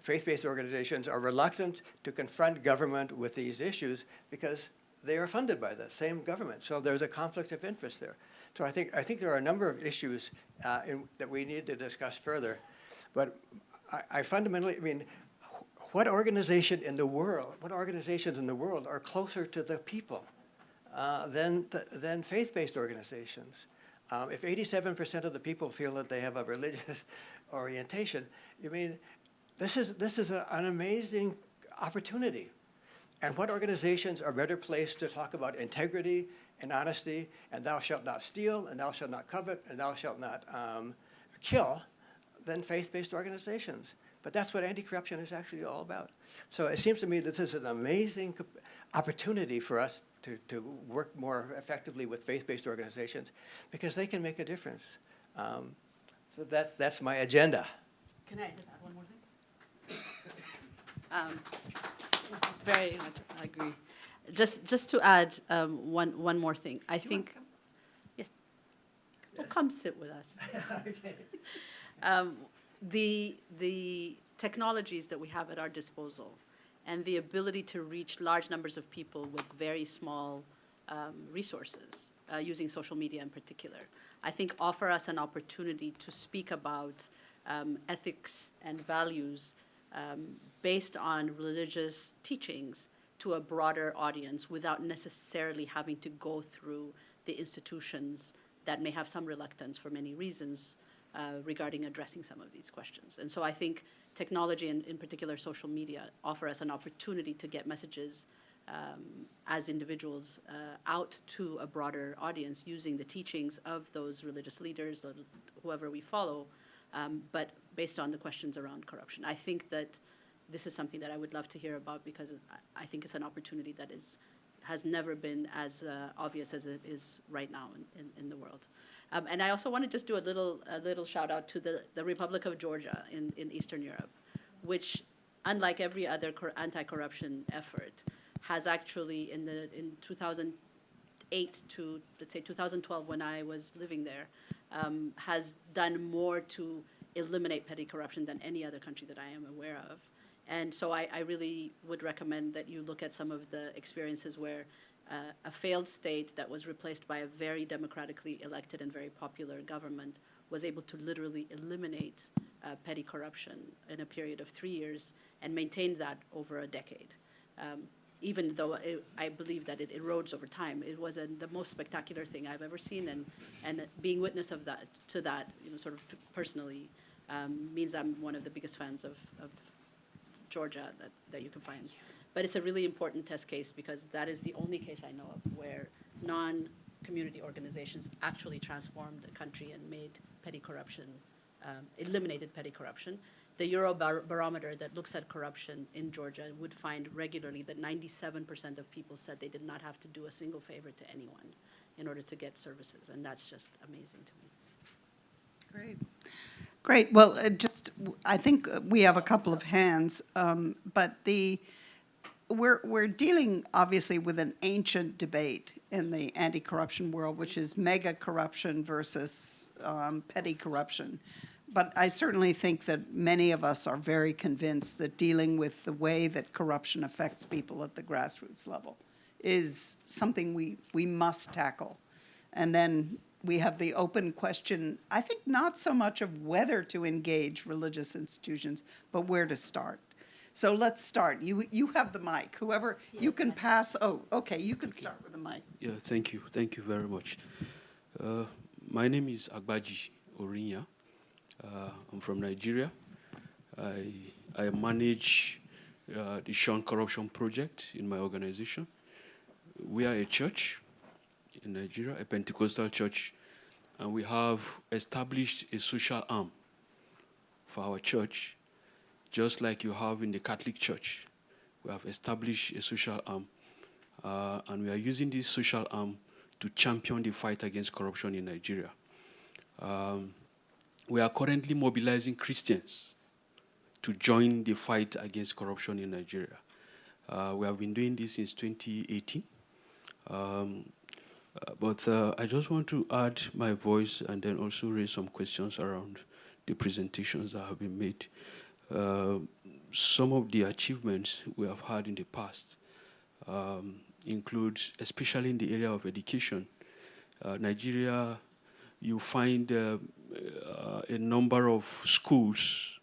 faith-based organizations are reluctant to confront government with these issues because they are funded by the same government. So there's a conflict of interest there. So I think there are a number of issues that we need to discuss further. But I fundamentally, what organizations in the world are closer to the people than faith-based organizations? If 87% of the people feel that they have a religious orientation, this is an amazing opportunity. And what organizations are better placed to talk about integrity and honesty, and thou shalt not steal, and thou shalt not covet, and thou shalt not kill, than faith-based organizations? But that's what anti-corruption is actually all about. So it seems to me that this is an amazing opportunity for us to work more effectively with faith-based organizations because they can make a difference. So that's my agenda. Can I just add one more thing? Very much, I agree. Just to add one more thing, I think. Yes. Come sit with us. Okay. The technologies that we have at our disposal and the ability to reach large numbers of people with very small resources, using social media in particular, I think offer us an opportunity to speak about ethics and values based on religious teachings to a broader audience without necessarily having to go through the institutions that may have some reluctance for many reasons regarding addressing some of these questions. And so I think technology, and in particular social media, offer us an opportunity to get messages as individuals out to a broader audience using the teachings of those religious leaders, or whoever we follow, but based on the questions around corruption. I think that this is something that I would love to hear about, because I think it's an opportunity that has never been as obvious as it is right now in the world. And I also want to just do a little shout out to the Republic of Georgia in Eastern Europe, which, unlike every other anti-corruption effort, has actually in 2008 to, let's say, 2012, when I was living there, has done more to eliminate petty corruption than any other country that I am aware of. And so I really would recommend that you look at some of the experiences where a failed state that was replaced by a very democratically elected and very popular government was able to literally eliminate petty corruption in a period of 3 years and maintained that over a decade. Even though I believe that it erodes over time, it was the most spectacular thing I've ever seen, and being witness of that, sort of personally, means I'm one of the biggest fans of Georgia that you can find. But it's a really important test case, because that is the only case I know of where non-community organizations actually transformed the country and made petty corruption, eliminated petty corruption. The Eurobarometer that looks at corruption in Georgia would find regularly that 97% of people said they did not have to do a single favor to anyone in order to get services, and that's just amazing to me. Great. Great. Well, I think we have a couple of hands, but we're dealing obviously with an ancient debate in the anti-corruption world, which is mega corruption versus petty corruption. But I certainly think that many of us are very convinced that dealing with the way that corruption affects people at the grassroots level is something we must tackle. And then we have the open question, I think not so much of whether to engage religious institutions, but where to start. So let's start. You have the mic. Whoever, yes, you can pass. Oh, okay, you can start with the mic. Yeah, thank you. Thank you very much. My name is Agbaji Orinya. I'm from Nigeria. I manage the Shun Corruption Project in my organization. We are a church in Nigeria, a Pentecostal church, and we have established a social arm for our church, just like you have in the Catholic Church. We have established a social arm, and we are using this social arm to champion the fight against corruption in Nigeria. We are currently mobilizing Christians to join the fight against corruption in Nigeria. We have been doing this since 2018. But I just want to add my voice and then also raise some questions around the presentations that have been made. Some of the achievements we have had in the past include, especially in the area of education, Nigeria, you find a number of schools,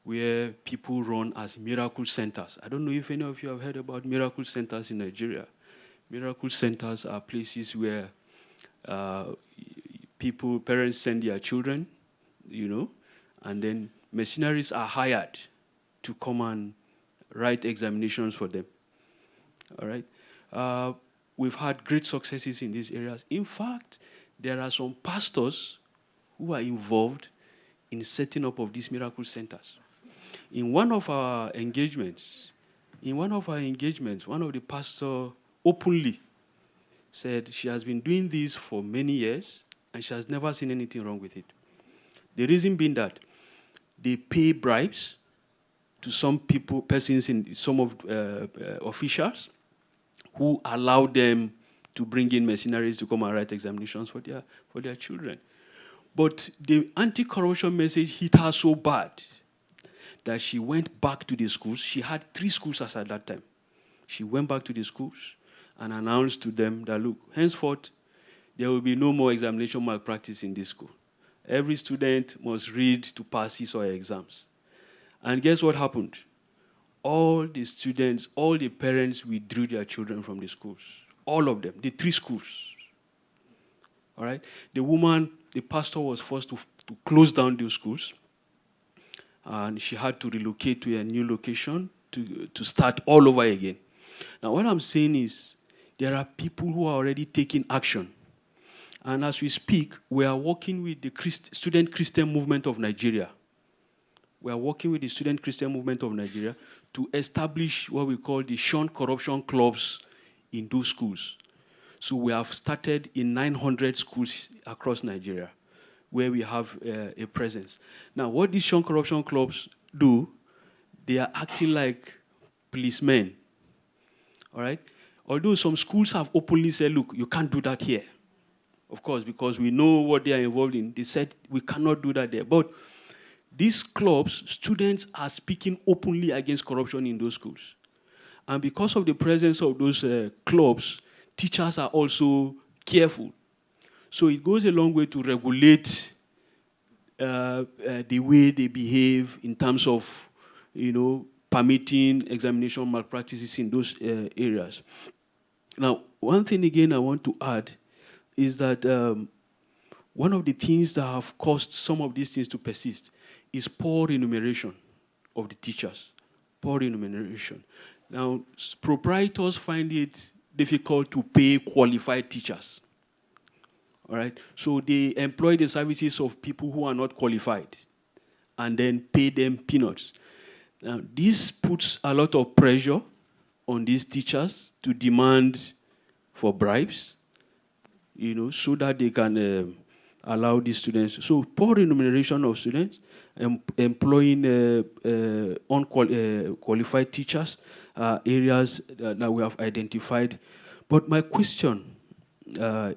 where people run as miracle centers. I don't know if any of you have heard about miracle centers in Nigeria. Miracle centers are places where parents send their children, and then missionaries are hired to come and write examinations for them. All right? We've had great successes in these areas. In fact, there are some pastors who are involved in setting up of these miracle centers. In one of our engagements, one of the pastors openly said she has been doing this for many years and she has never seen anything wrong with it. The reason being that they pay bribes to some officials who allow them to bring in mercenaries to come and write examinations for their children. But the anti-corruption message hit her so bad that she went back to the schools. She had 3 schools as at that time. She went back to the schools and announced to them that, look, henceforth, there will be no more examination malpractice in this school. Every student must read to pass his or her exams. And guess what happened? All the students, all the parents withdrew their children from the schools. All of them, the 3 schools. All right? The woman, the pastor was forced to close down those schools. And she had to relocate to a new location to start all over again. Now, what I'm saying is there are people who are already taking action. And as we speak, we are working with the Student Christian Movement of Nigeria. We are working with the Student Christian Movement of Nigeria to establish what we call the Shun Corruption Clubs in those schools. So we have started in 900 schools across Nigeria where we have a presence. Now, what these Shun Corruption Clubs do, they are acting like policemen, all right? Although some schools have openly said, look, you can't do that here. Of course, because we know what they are involved in. They said, we cannot do that there. But these clubs, students are speaking openly against corruption in those schools. And because of the presence of those clubs, teachers are also careful. So it goes a long way to regulate the way they behave in terms of, permitting examination malpractices in those areas. Now, one thing again I want to add is that one of the things that have caused some of these things to persist is poor remuneration of the teachers. Poor remuneration. Now, proprietors find it difficult to pay qualified teachers. All right? So they employ the services of people who are not qualified and then pay them peanuts. Now, this puts a lot of pressure on these teachers to demand for bribes, so that they can allow these students. So poor remuneration of students, employing unqualified teachers, areas that we have identified. But my question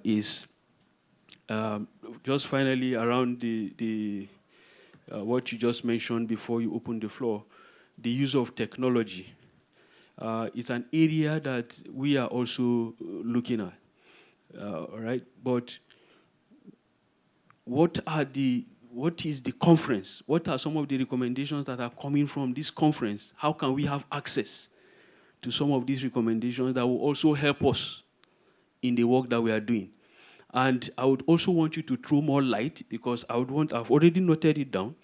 is, just finally around the what you just mentioned before you open the floor, the use of technology. It's an area that we are also looking at. All right, but what is the conference? What are some of the recommendations that are coming from this conference? How can we have access to some of these recommendations that will also help us in the work that we are doing? And I would also want you to throw more light, because I've already noted it down.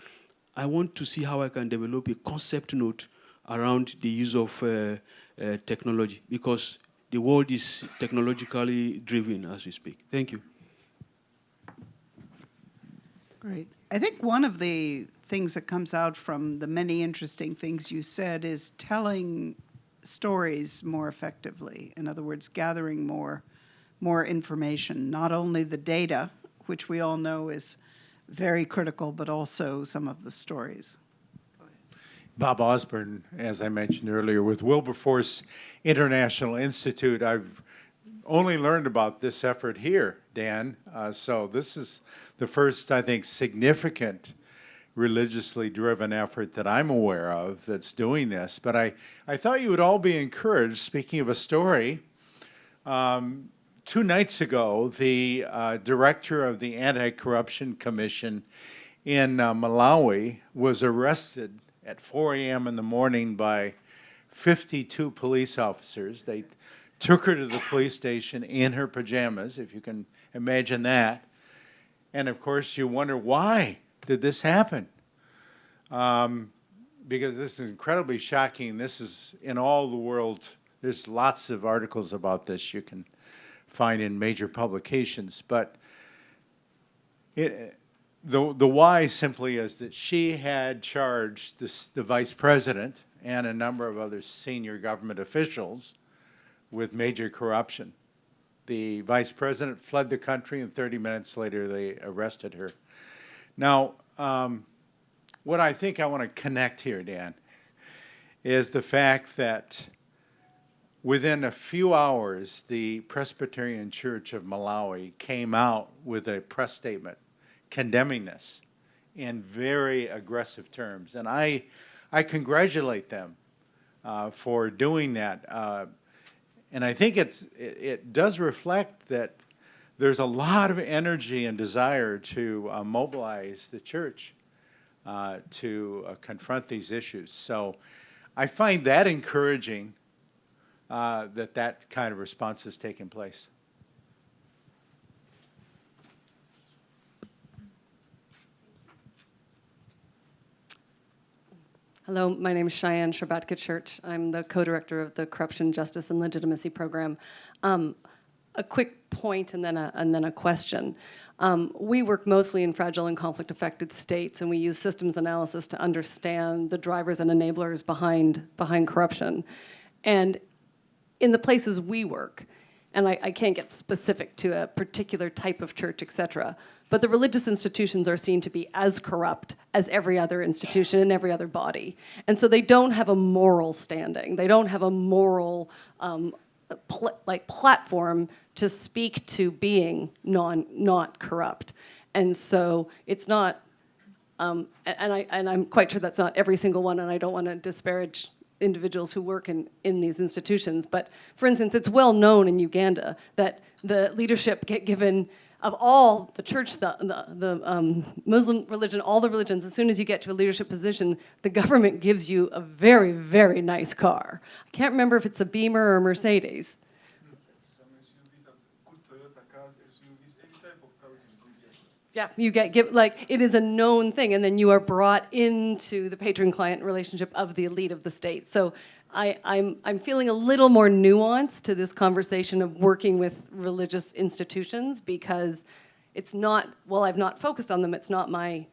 I want to see how I can develop a concept note around the use of technology, because the world is technologically driven as we speak. Thank you. Great. I think one of the things that comes out from the many interesting things you said is telling stories more effectively. In other words, gathering more information, not only the data, which we all know is very critical, but also some of the stories. Bob Osborne, as I mentioned earlier, with Wilberforce International Institute. I've only learned about this effort here, Dan. So this is the first, I think, significant religiously driven effort that I'm aware of that's doing this. But I thought you would all be encouraged, speaking of a story. 2 nights ago, the director of the Anti-Corruption Commission in Malawi was arrested at 4 a.m. in the morning by 52 police officers. They took her to the police station in her pajamas, if you can imagine that. And of course, you wonder, why did this happen? Because this is incredibly shocking. This is in all the world. There's lots of articles about this you can find in major publications. But the why simply is that she had charged the vice president and a number of other senior government officials with major corruption. The vice president fled the country, and 30 minutes later they arrested her. Now, what I think I want to connect here, Dan, is the fact that within a few hours, the Presbyterian Church of Malawi came out with a press statement condemning this in very aggressive terms. And I congratulate them for doing that. And I think it does reflect that there's a lot of energy and desire to mobilize the church to confront these issues. So I find that encouraging that kind of response has taken place. Hello, my name is Cheyenne Sherbatka Church. I'm the co-director of the Corruption, Justice, and Legitimacy Program. A quick point and then a question. We work mostly in fragile and conflict-affected states, and we use systems analysis to understand the drivers and enablers behind corruption. And in the places we work, and I can't get specific to a particular type of church, et cetera, but the religious institutions are seen to be as corrupt as every other institution and every other body. And so they don't have a moral standing. They don't have a moral platform to speak to being not corrupt. And so it's not, and I'm quite sure that's not every single one, and I don't want to disparage individuals who work in these institutions. But for instance, it's well known in Uganda that the leadership get given of all the church, the Muslim religion, all the religions, as soon as you get to a leadership position, the government gives you a very, very nice car. I can't remember if it's a Beamer or a Mercedes. Yeah, you get like, it is a known thing, and then you are brought into the patron-client relationship of the elite of the state. So I'm feeling a little more nuance to this conversation of working with religious institutions, because it's not, well, I've not focused on them, it's not my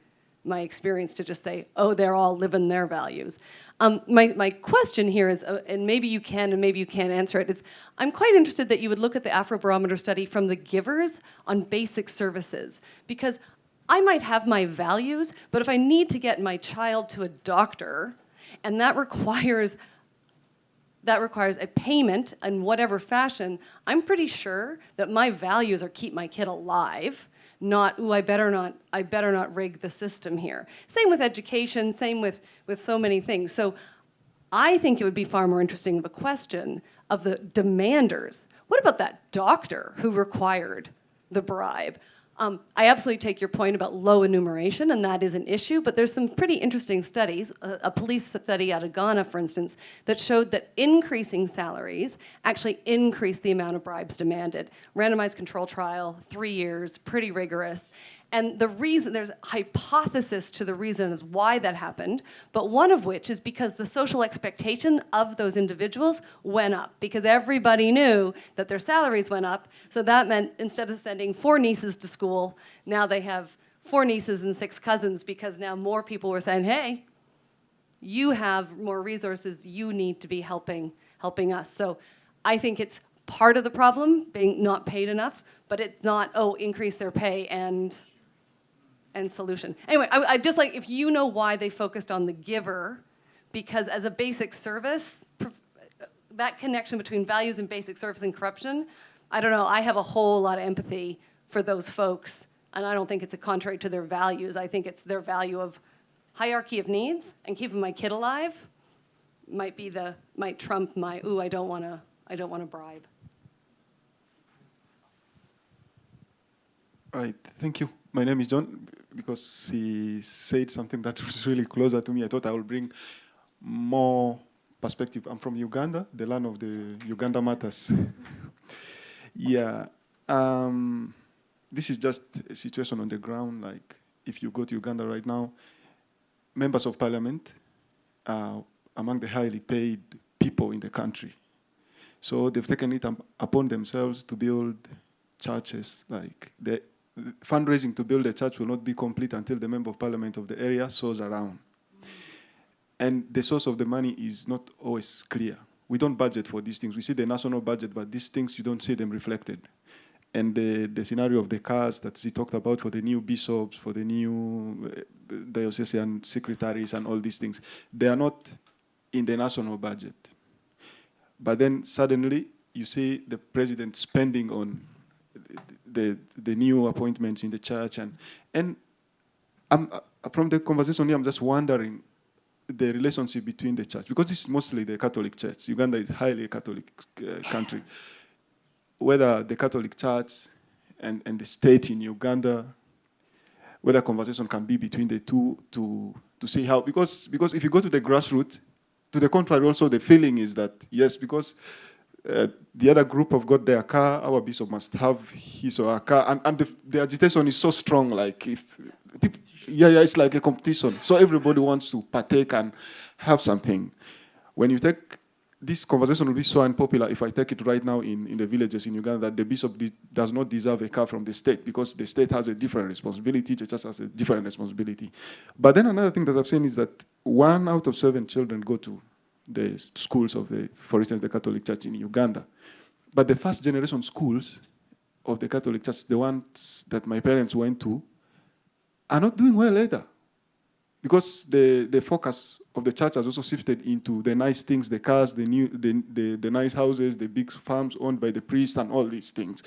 experience to just say, oh, they're all living their values. My question here is, and maybe you can and maybe you can't answer it, is I'm quite interested that you would look at the Afrobarometer study from the givers on basic services, because I might have my values, but if I need to get my child to a doctor, and that requires a payment in whatever fashion, I'm pretty sure that my values are keep my kid alive, not, ooh, I better not rig the system here. Same with education, same with so many things. So I think it would be far more interesting of a question of the demanders. What about that doctor who required the bribe? I absolutely take your point about low enumeration, and that is an issue, but there's some pretty interesting studies, a police study out of Ghana, for instance, that showed that increasing salaries actually increased the amount of bribes demanded. Randomized control trial, 3 years, pretty rigorous. And the reason, there's a hypothesis to the reasons why that happened, but one of which is because the social expectation of those individuals went up, because everybody knew that their salaries went up, so that meant instead of sending 4 nieces to school, now they have 4 nieces and 6 cousins, because now more people were saying, hey, you have more resources, you need to be helping us. So I think it's part of the problem, being not paid enough, but it's not, oh, increase their pay and solution. Anyway, I just like, if you know why they focused on the giver, because as a basic service, that connection between values and basic service and corruption, I don't know, I have a whole lot of empathy for those folks, and I don't think it's a contrary to their values. I think it's their value of hierarchy of needs and keeping my kid alive might trump my, ooh, I don't want to bribe. All right, thank you. My name is John. Because he said something that was really closer to me, I thought I would bring more perspective. I'm from Uganda, the land of the Uganda Matters. Yeah, this is just a situation on the ground. Like, if you go to Uganda right now, members of parliament are among the highly paid people in the country. So they've taken it upon themselves to build churches. Like, the fundraising to build a church will not be complete until the member of parliament of the area sows around. And the source of the money is not always clear. We don't budget for these things. We see the national budget, but these things, you don't see them reflected. And the scenario of the cars that he talked about for the new bishops, for the new diocesan secretaries and all these things, they are not in the national budget. But then suddenly you see the president spending on the new appointments in the church, and from the conversation here, I'm just wondering the relationship between the church, because it's mostly the Catholic Church. Uganda is highly a Catholic country. Whether the Catholic Church and the state in Uganda, whether conversation can be between the two to see how, because if you go to the grassroots, to the contrary, also the feeling is that, yes, because the other group have got their car, our bishop must have his or her car, and the agitation is so strong, like if people, yeah, it's like a competition. So everybody wants to partake and have something. When you take, this conversation will be so unpopular if I take it right now in the villages in Uganda, that the bishop does not deserve a car from the state, because the state has a different responsibility, churches has a different responsibility. But then another thing that I've seen is that 1 out of 7 children go to the schools of for instance, the Catholic Church in Uganda. But the first generation schools of the Catholic Church, the ones that my parents went to, are not doing well either. Because the focus of the church has also shifted into the nice things, the cars, the nice houses, the big farms owned by the priests and all these things.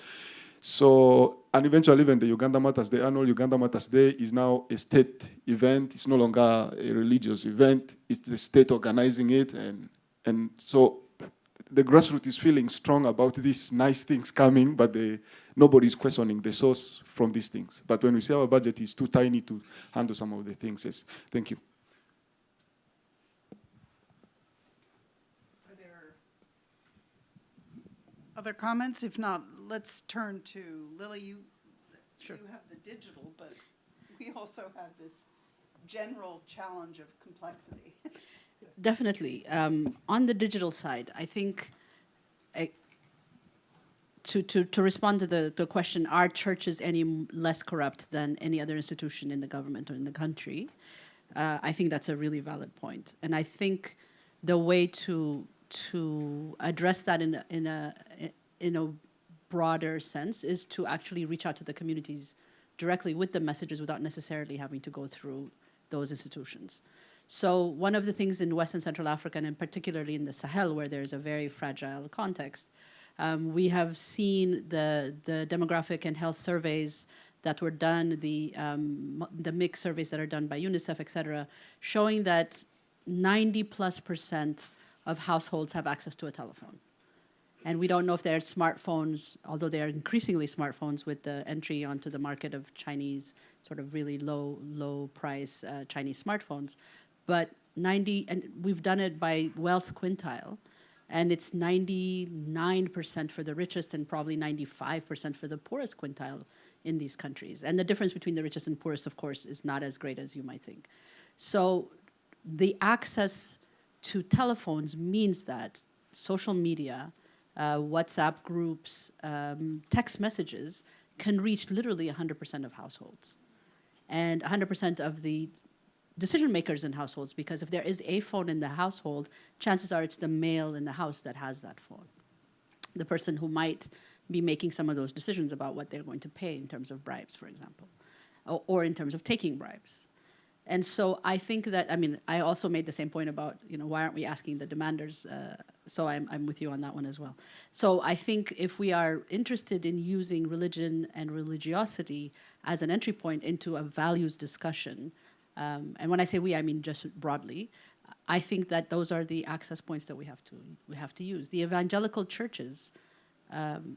So, and eventually even the Uganda Matters, the annual Uganda Matters Day is now a state event. It's no longer a religious event. It's the state organizing it. And so the grassroots is feeling strong about these nice things coming, but nobody's questioning the source from these things. But when we say our budget is too tiny to handle some of the things, yes. Thank you. Are there other comments? If not, let's turn to Lily. You have the digital, but we also have this general challenge of complexity. Definitely. On the digital side, I think to respond to the question, are churches any less corrupt than any other institution in the government or in the country? I think that's a really valid point. And I think the way to address that in a broader sense is to actually reach out to the communities directly with the messages without necessarily having to go through those institutions. So one of the things in West and Central Africa, and particularly in the Sahel, where there's a very fragile context, we have seen the demographic and health surveys that were done, the mixed surveys that are done by UNICEF, et cetera, showing that 90+% of households have access to a telephone. And we don't know if they're smartphones, although they are increasingly smartphones with the entry onto the market of Chinese, sort of really low price Chinese smartphones. But and we've done it by wealth quintile, and it's 99% for the richest and probably 95% for the poorest quintile in these countries. And the difference between the richest and poorest, of course, is not as great as you might think. So the access to telephones means that social media, WhatsApp groups, text messages can reach literally 100% of households and 100% of the decision makers in households, because if there is a phone in the household, chances are it's the male in the house that has that phone. The person who might be making some of those decisions about what they're going to pay in terms of bribes, for example, or in terms of taking bribes. And so I think that, I mean, I also made the same point about, why aren't we asking the demanders? So I'm with you on that one as well. So I think if we are interested in using religion and religiosity as an entry point into a values discussion, and when I say we, I mean just broadly, I think that those are the access points that we have to use. The evangelical churches,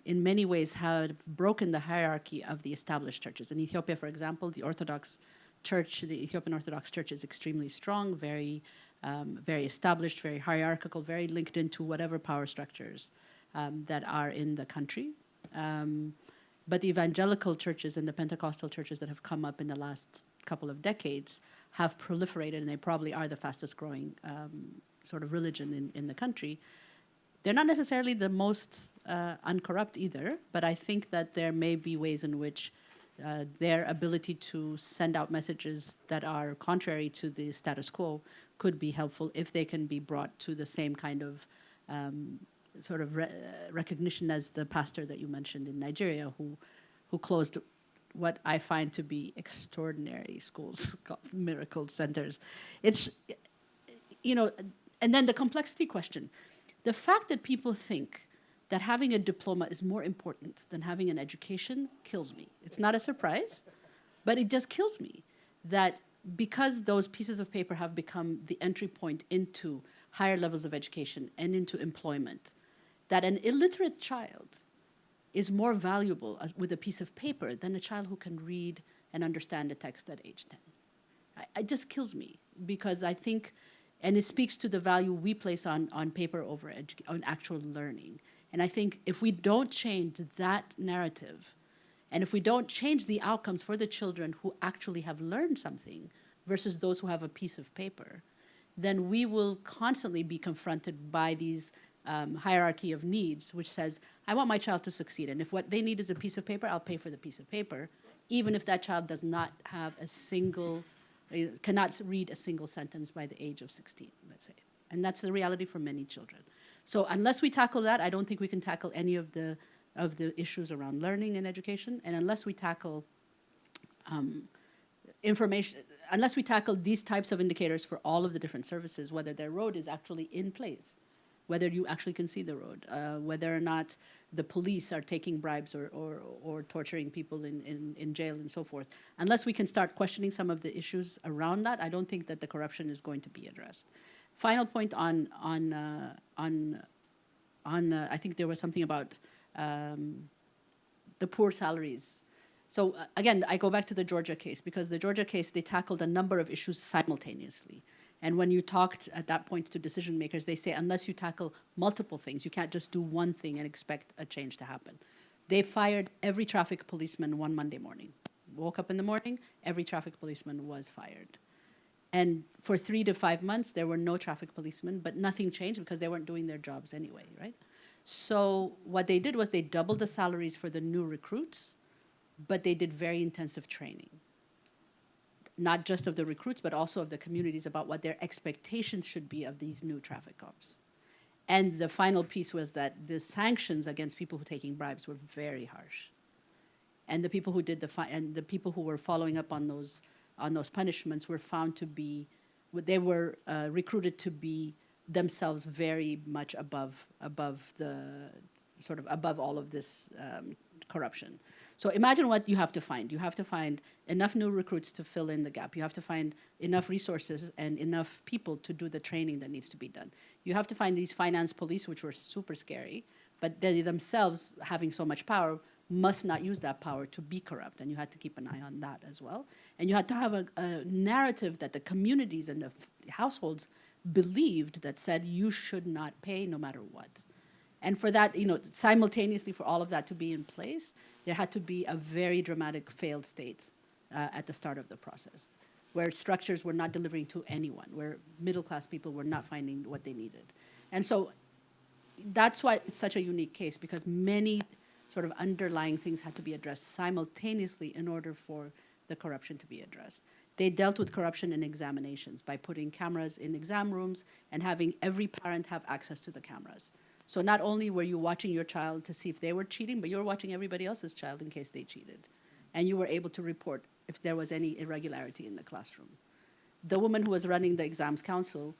in many ways, have broken the hierarchy of the established churches. In Ethiopia, for example, the Orthodox Church, the Ethiopian Orthodox Church, is extremely strong, very established, very hierarchical, very linked into whatever power structures that are in the country. But the evangelical churches and the Pentecostal churches that have come up in the last couple of decades have proliferated, and they probably are the fastest growing sort of religion in the country. They're not necessarily the most uncorrupt either, but I think that there may be ways in which their ability to send out messages that are contrary to the status quo could be helpful if they can be brought to the same kind of sort of recognition as the pastor that you mentioned in Nigeria, who closed what I find to be extraordinary schools called miracle centers. It's, and then the complexity question. The fact that people think that having a diploma is more important than having an education kills me. It's not a surprise, but it just kills me that because those pieces of paper have become the entry point into higher levels of education and into employment, that an illiterate child is more valuable with a piece of paper than a child who can read and understand a text at age 10. It just kills me because I think, and it speaks to the value we place on paper over on actual learning. And I think if we don't change that narrative, and if we don't change the outcomes for the children who actually have learned something versus those who have a piece of paper, then we will constantly be confronted by these hierarchy of needs, which says, I want my child to succeed. And if what they need is a piece of paper, I'll pay for the piece of paper, even if that child does not have a single, cannot read a single sentence by the age of 16, let's say. And that's the reality for many children. So unless we tackle that, I don't think we can tackle any of the issues around learning and education. And unless we tackle unless we tackle these types of indicators for all of the different services, whether their road is actually in place, whether you actually can see the road, whether or not the police are taking bribes or torturing people in jail and so forth. Unless we can start questioning some of the issues around that, I don't think that the corruption is going to be addressed. Final point on I think there was something about the poor salaries. So again, I go back to the Georgia case, because the Georgia case, they tackled a number of issues simultaneously. And when you talked at that point to decision makers, they say, unless you tackle multiple things, you can't just do one thing and expect a change to happen. They fired every traffic policeman one Monday morning. Woke up in the morning, every traffic policeman was fired. And for 3 to 5 months, there were no traffic policemen, but nothing changed because they weren't doing their jobs anyway, right? So what they did was they doubled the salaries for the new recruits, but they did very intensive training. Not just of the recruits, but also of the communities about what their expectations should be of these new traffic cops. And the final piece was that the sanctions against people who were taking bribes were very harsh. And the people who did and the people who were following up on those punishments were found to be, they were recruited to be themselves very much above all of this corruption. So imagine what you have to find. You have to find enough new recruits to fill in the gap. You have to find enough resources and enough people to do the training that needs to be done. You have to find these finance police, which were super scary, but they themselves, having so much power, must not use that power to be corrupt, and you had to keep an eye on that as well. And you had to have a narrative that the communities and the households believed that said you should not pay no matter what. And for that, simultaneously for all of that to be in place, there had to be a very dramatic failed state at the start of the process, where structures were not delivering to anyone, where middle-class people were not finding what they needed. And so that's why it's such a unique case, because many sort of underlying things had to be addressed simultaneously in order for the corruption to be addressed. They dealt with corruption in examinations by putting cameras in exam rooms and having every parent have access to the cameras. So not only were you watching your child to see if they were cheating, but you were watching everybody else's child in case they cheated. And you were able to report if there was any irregularity in the classroom. The woman who was running the exams council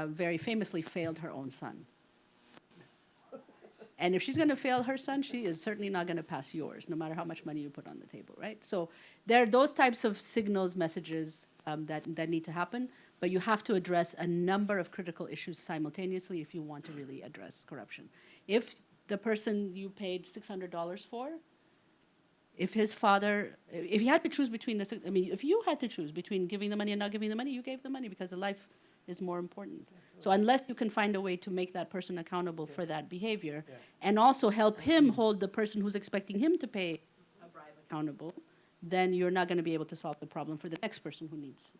very famously failed her own son. And if she's going to fail her son, she is certainly not going to pass yours, no matter how much money you put on the table, right? So there are those types of signals, messages that need to happen, but you have to address a number of critical issues simultaneously if you want to really address corruption. If the person you paid $600 for, if his father, if he had to choose between if you had to choose between giving the money and not giving the money, you gave the money because the life is more important. So unless you can find a way to make that person accountable for that behavior, and also help him hold the person who's expecting him to pay a bribe accountable, then you're not going to be able to solve the problem for the next person who needs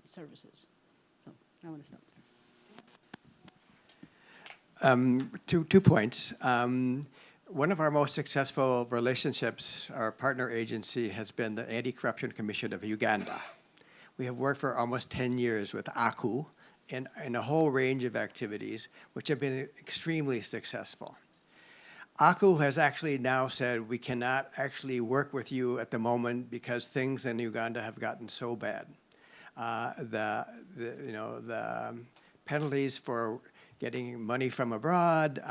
services. So I want to stop there. Two points. One of our most successful relationships, our partner agency, has been the Anti-Corruption Commission of Uganda. We have worked for almost 10 years with ACU in a whole range of activities, which have been extremely successful. ACU has actually now said we cannot actually work with you at the moment because things in Uganda have gotten so bad. The penalties for getting money from abroad.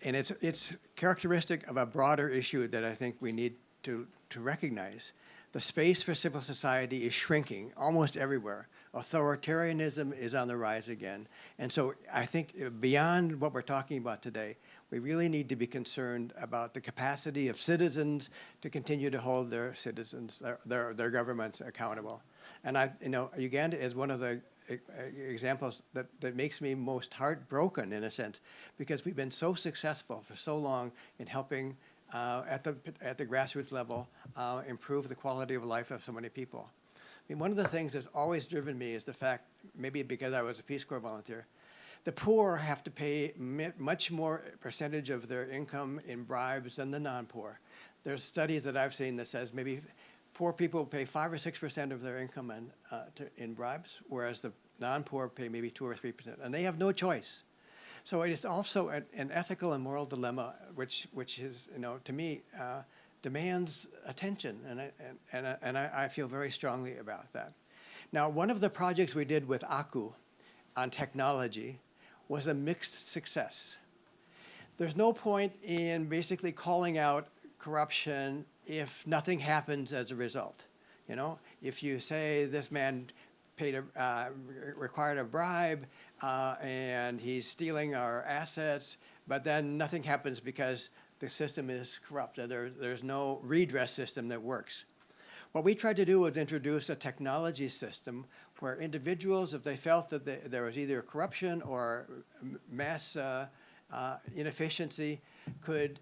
And it's characteristic of a broader issue that I think we need to recognize. The space for civil society is shrinking almost everywhere. Authoritarianism is on the rise again. And so I think beyond what we're talking about today, we really need to be concerned about the capacity of citizens to continue to hold their citizens, their governments accountable. And Uganda is one of the examples that makes me most heartbroken in a sense, because we've been so successful for so long in helping at the grassroots level improve the quality of life of so many people. I mean, one of the things that's always driven me is the fact, maybe because I was a Peace Corps volunteer, the poor have to pay much more percentage of their income in bribes than the non-poor. There's studies that I've seen that says maybe poor people pay 5 or 6% of their income in bribes, whereas the non-poor pay maybe 2 or 3%, and they have no choice. So it is also an ethical and moral dilemma, which is, to me, demands attention, and I feel very strongly about that. Now, one of the projects we did with ACU on technology was a mixed success. There's no point in basically calling out corruption if nothing happens as a result. If you say this man required a bribe and he's stealing our assets, but then nothing happens because the system is corrupt and there's no redress system that works. What we tried to do was introduce a technology system where individuals, if they felt that there was either corruption or mass inefficiency, could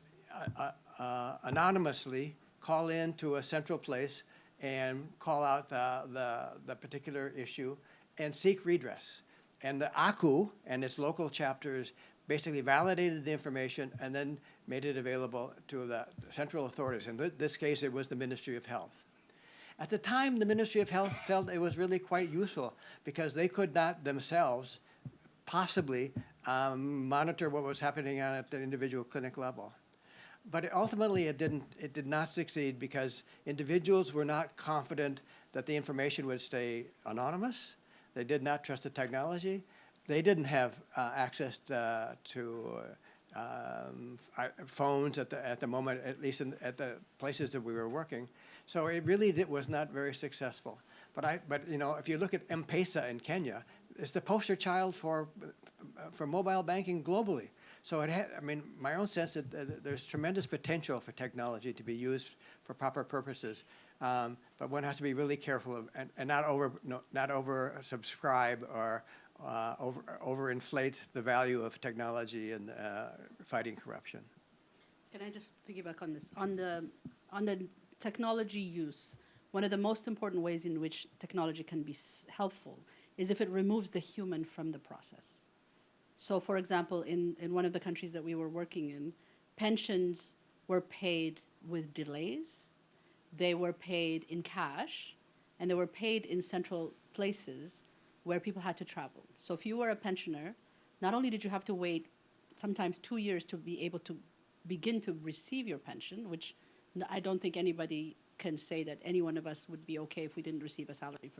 anonymously call in to a central place and call out the particular issue and seek redress. And the ACU and its local chapters basically validated the information and then made it available to the central authorities. In this case, it was the Ministry of Health. At the time, the Ministry of Health felt it was really quite useful because they could not themselves possibly monitor what was happening at the individual clinic level. But ultimately, it did not succeed because individuals were not confident that the information would stay anonymous. They did not trust the technology. They didn't have access to phones at the moment, at least at the places that we were working. So it really was not very successful. But if you look at M-Pesa in Kenya, it's the poster child for mobile banking globally. So my own sense that there's tremendous potential for technology to be used for proper purposes, but one has to be really careful and not over subscribe or overinflate the value of technology in fighting corruption. Can I just piggyback on this? On the technology use, one of the most important ways in which technology can be helpful is if it removes the human from the process. So, for example, in one of the countries that we were working in, pensions were paid with delays, they were paid in cash, and they were paid in central places where people had to travel. So if you were a pensioner, not only did you have to wait sometimes 2 years to be able to begin to receive your pension, which I don't think anybody can say that any one of us would be okay if we didn't receive a salary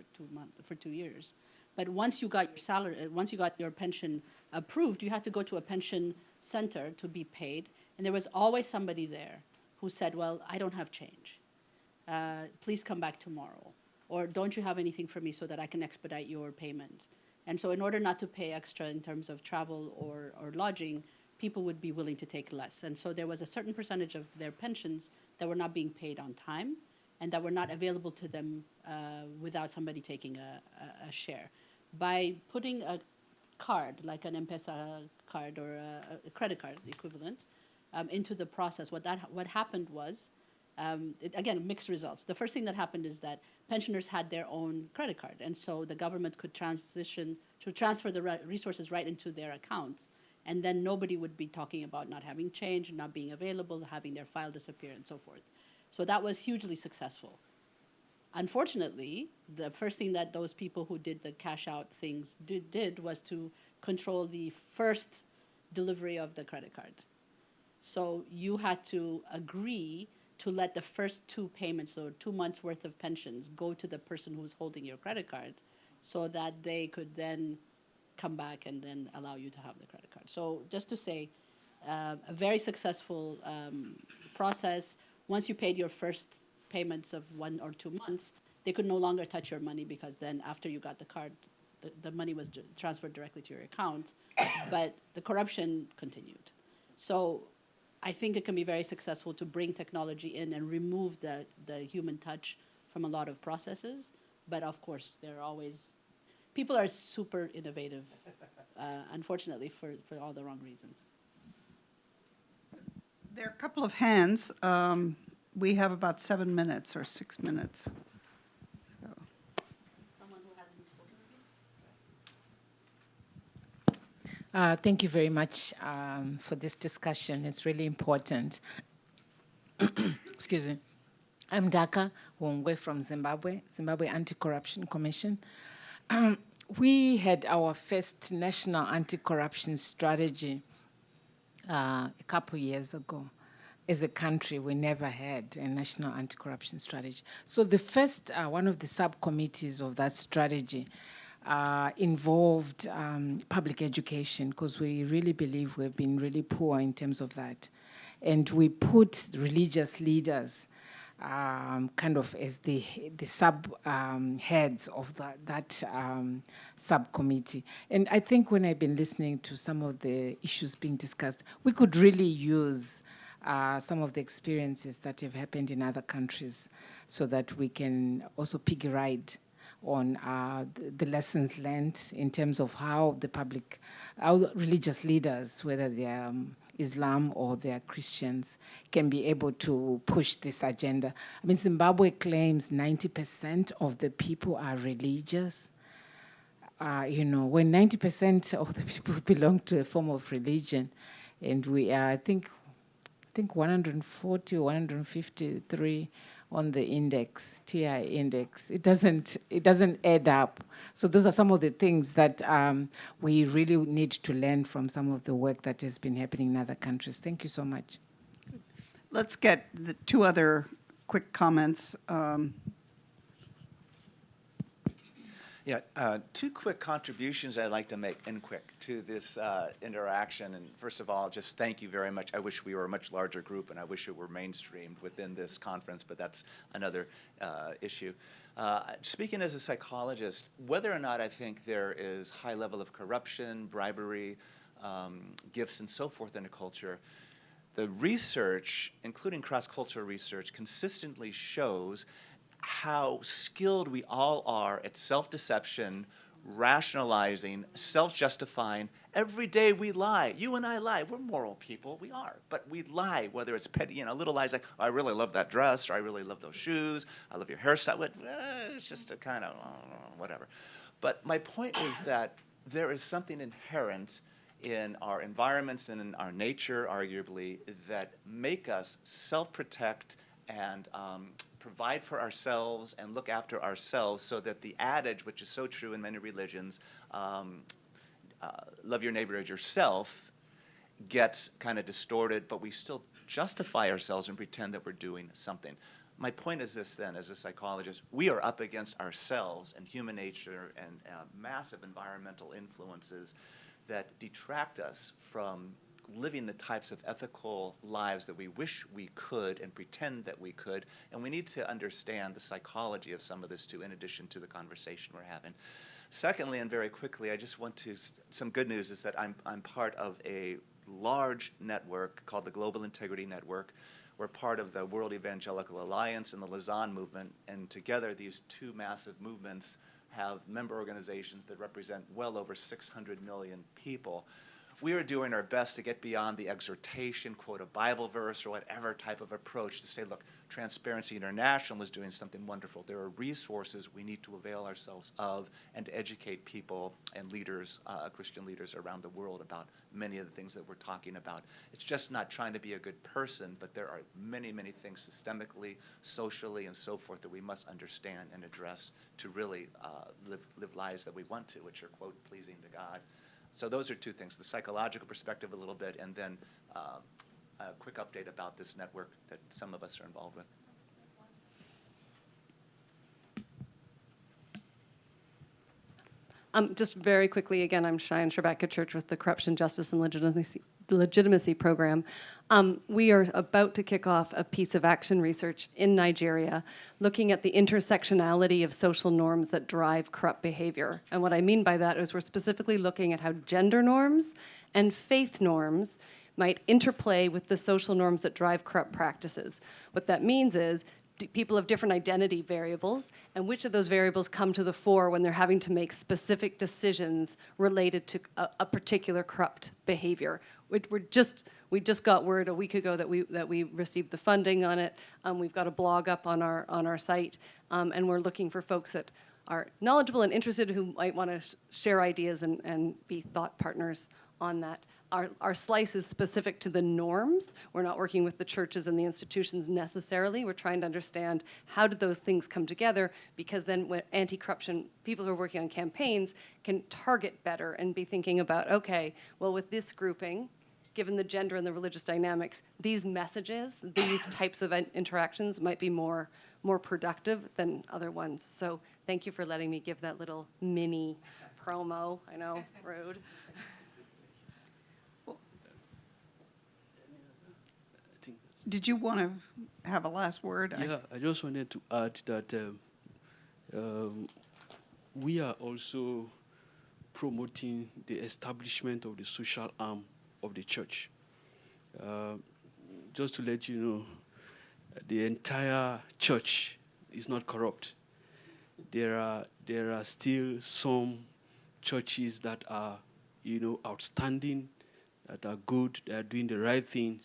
for 2 years. But once you got your salary, once you got your pension approved, you had to go to a pension center to be paid, and there was always somebody there who said, well, I don't have change. Please come back tomorrow. Or don't you have anything for me so that I can expedite your payment? And so in order not to pay extra in terms of travel or lodging, people would be willing to take less. And so there was a certain percentage of their pensions that were not being paid on time and that were not available to them without somebody taking a share. By putting a card, like an M-Pesa card or a credit card equivalent, into the process, what happened was, again, mixed results. The first thing that happened is that pensioners had their own credit card, and so the government could transfer the resources right into their accounts, and then nobody would be talking about not having change, not being available, having their file disappear, and so forth. So that was hugely successful. Unfortunately, the first thing that those people who did the cash out things did was to control the first delivery of the credit card. So you had to agree to let the first 2 payments or 2 months worth of pensions go to the person who's holding your credit card so that they could then come back and then allow you to have the credit card. So just to say, a very successful process. Once you paid your first payments of 1 or 2 months, they could no longer touch your money, because then after you got the card, the money was transferred directly to your account, but the corruption continued. So I think it can be very successful to bring technology in and remove the human touch from a lot of processes. But of course, there are always, people are super innovative, unfortunately, for all the wrong reasons. There are a couple of hands. We have about 7 minutes or 6 minutes. So. Someone who hasn't spoken. Thank you very much for this discussion. It's really important. Excuse me. I'm Daka Wongwe from Zimbabwe Anti-Corruption Commission. We had our first national anti-corruption strategy a couple years ago. As a country, we never had a national anti-corruption strategy. So the first, one of the subcommittees of that strategy involved public education, because we really believe we've been really poor in terms of that. And we put religious leaders kind of as the heads of that subcommittee. And I think when I've been listening to some of the issues being discussed, we could really use some of the experiences that have happened in other countries, so that we can also piggy ride on the lessons learned in terms of how how religious leaders, whether they are Islam or they are Christians, can be able to push this agenda. I mean, Zimbabwe claims 90% of the people are religious. When 90% of the people belong to a form of religion, and we are, I think 140 or 153 on the index, TI index. It doesn't add up. So those are some of the things that we really need to learn from some of the work that has been happening in other countries. Thank you so much. Let's get the 2 other quick comments. Yeah, 2 quick contributions I'd like to make, and quick, to this interaction. And first of all, just thank you very much. I wish we were a much larger group, and I wish it were mainstreamed within this conference, but that's another issue. Speaking as a psychologist, whether or not I think there is high level of corruption, bribery, gifts, and so forth in a culture, the research, including cross-cultural research, consistently shows how skilled we all are at self-deception, rationalizing, self-justifying. Every day we lie. You and I lie. We're moral people. We are. But we lie, whether it's petty, little lies like, I really love that dress, or I really love those shoes, I love your hairstyle. It's just a kind of whatever. But my point is that there is something inherent in our environments and in our nature, arguably, that make us self-protect and provide for ourselves and look after ourselves, so that the adage, which is so true in many religions, love your neighbor as yourself, gets kind of distorted, but we still justify ourselves and pretend that we're doing something. My point is this then, as a psychologist, we are up against ourselves and human nature and massive environmental influences that detract us from living the types of ethical lives that we wish we could and pretend that we could. And we need to understand the psychology of some of this too, in addition to the conversation we're having. Secondly, and very quickly, I just want to, some good news is that I'm part of a large network called the Global Integrity Network. We're part of the World Evangelical Alliance and the Lausanne movement, and together these 2 massive movements have member organizations that represent well over 600 million people. We are doing our best to get beyond the exhortation, quote a Bible verse or whatever type of approach, to say, look, Transparency International is doing something wonderful. There are resources we need to avail ourselves of and to educate people and leaders, Christian leaders around the world, about many of the things that we're talking about. It's just not trying to be a good person, but there are many, many things systemically, socially, and so forth that we must understand and address to really live lives that we want to, which are, quote, pleasing to God. So those are 2 things, the psychological perspective a little bit, and then a quick update about this network that some of us are involved with. Just very quickly, again, I'm Cheyenne Sherback Church with the Corruption, Justice, and Legitimacy Program. We are about to kick off a piece of action research in Nigeria looking at the intersectionality of social norms that drive corrupt behavior. And what I mean by that is we're specifically looking at how gender norms and faith norms might interplay with the social norms that drive corrupt practices. What that means is people have different identity variables, and which of those variables come to the fore when they're having to make specific decisions related to a particular corrupt behavior. We just got word a week ago that we received the funding on it. We've got a blog up on our site, and we're looking for folks that are knowledgeable and interested who might want to share ideas and be thought partners on that. Our slice is specific to the norms. We're not working with the churches and the institutions necessarily. We're trying to understand how did those things come together, because then when anti-corruption, people who are working on campaigns can target better and be thinking about, okay, well, with this grouping, given the gender and the religious dynamics, these messages, these types of interactions might be more productive than other ones. So thank you for letting me give that little mini promo. I know, rude. Did you want to have a last word? Yeah, I just wanted to add that we are also promoting the establishment of the social arm of the church. Just to let you know, the entire church is not corrupt. There are still some churches that are, outstanding, that are good, that are doing the right thing.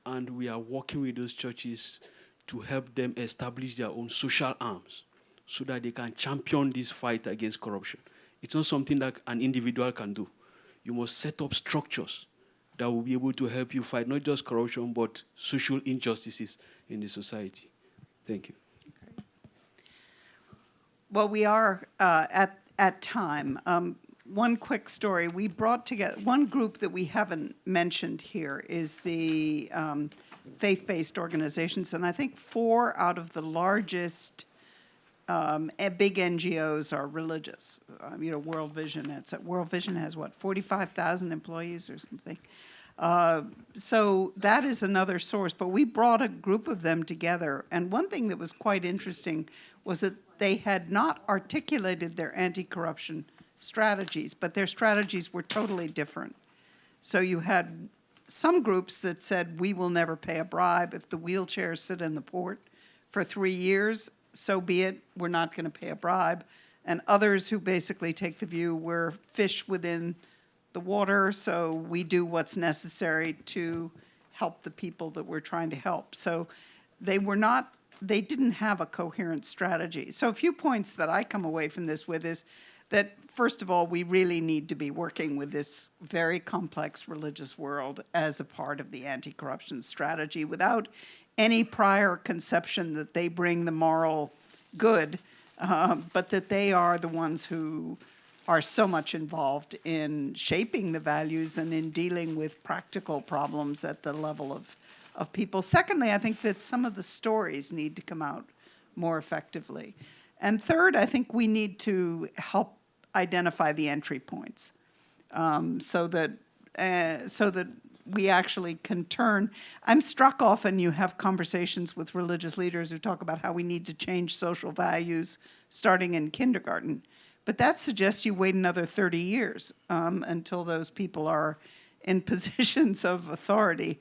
And we are working with those churches to help them establish their own social arms so that they can champion this fight against corruption. It's not something that an individual can do. You must set up structures that will be able to help you fight not just corruption, but social injustices in the society. Thank you. Okay. Well, we are at time. One quick story. We brought together, one group that we haven't mentioned here is the faith-based organizations, and I think 4 out of the largest big NGOs are religious. World Vision, World Vision has, 45,000 employees or something. So that is another source, but we brought a group of them together, and one thing that was quite interesting was that they had not articulated their anti-corruption strategies, but their strategies were totally different. So you had some groups that said, we will never pay a bribe. If the wheelchairs sit in the port for 3 years, so be it, we're not going to pay a bribe. And others who basically take the view, we're fish within the water, so we do what's necessary to help the people that we're trying to help. So they didn't have a coherent strategy. So a few points that I come away from this with is that, first of all, we really need to be working with this very complex religious world as a part of the anti-corruption strategy without any prior conception that they bring the moral good, but that they are the ones who are so much involved in shaping the values and in dealing with practical problems at the level of people. Secondly, I think that some of the stories need to come out more effectively. And third, I think we need to help identify the entry points so that we actually can turn. I'm struck often you have conversations with religious leaders who talk about how we need to change social values starting in kindergarten. But that suggests you wait another 30 years until those people are in positions of authority.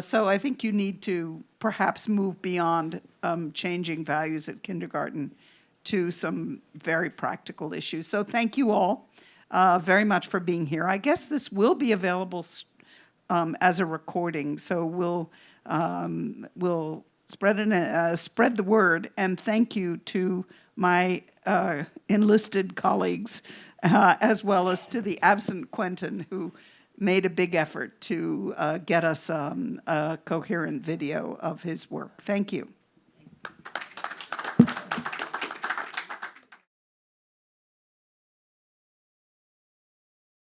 So I think you need to perhaps move beyond changing values at kindergarten to some very practical issues. So thank you all very much for being here. I guess this will be available as a recording, so we'll spread the word, and thank you to my enlisted colleagues, as well as to the absent Quentin, who made a big effort to get us a coherent video of his work. Thank you.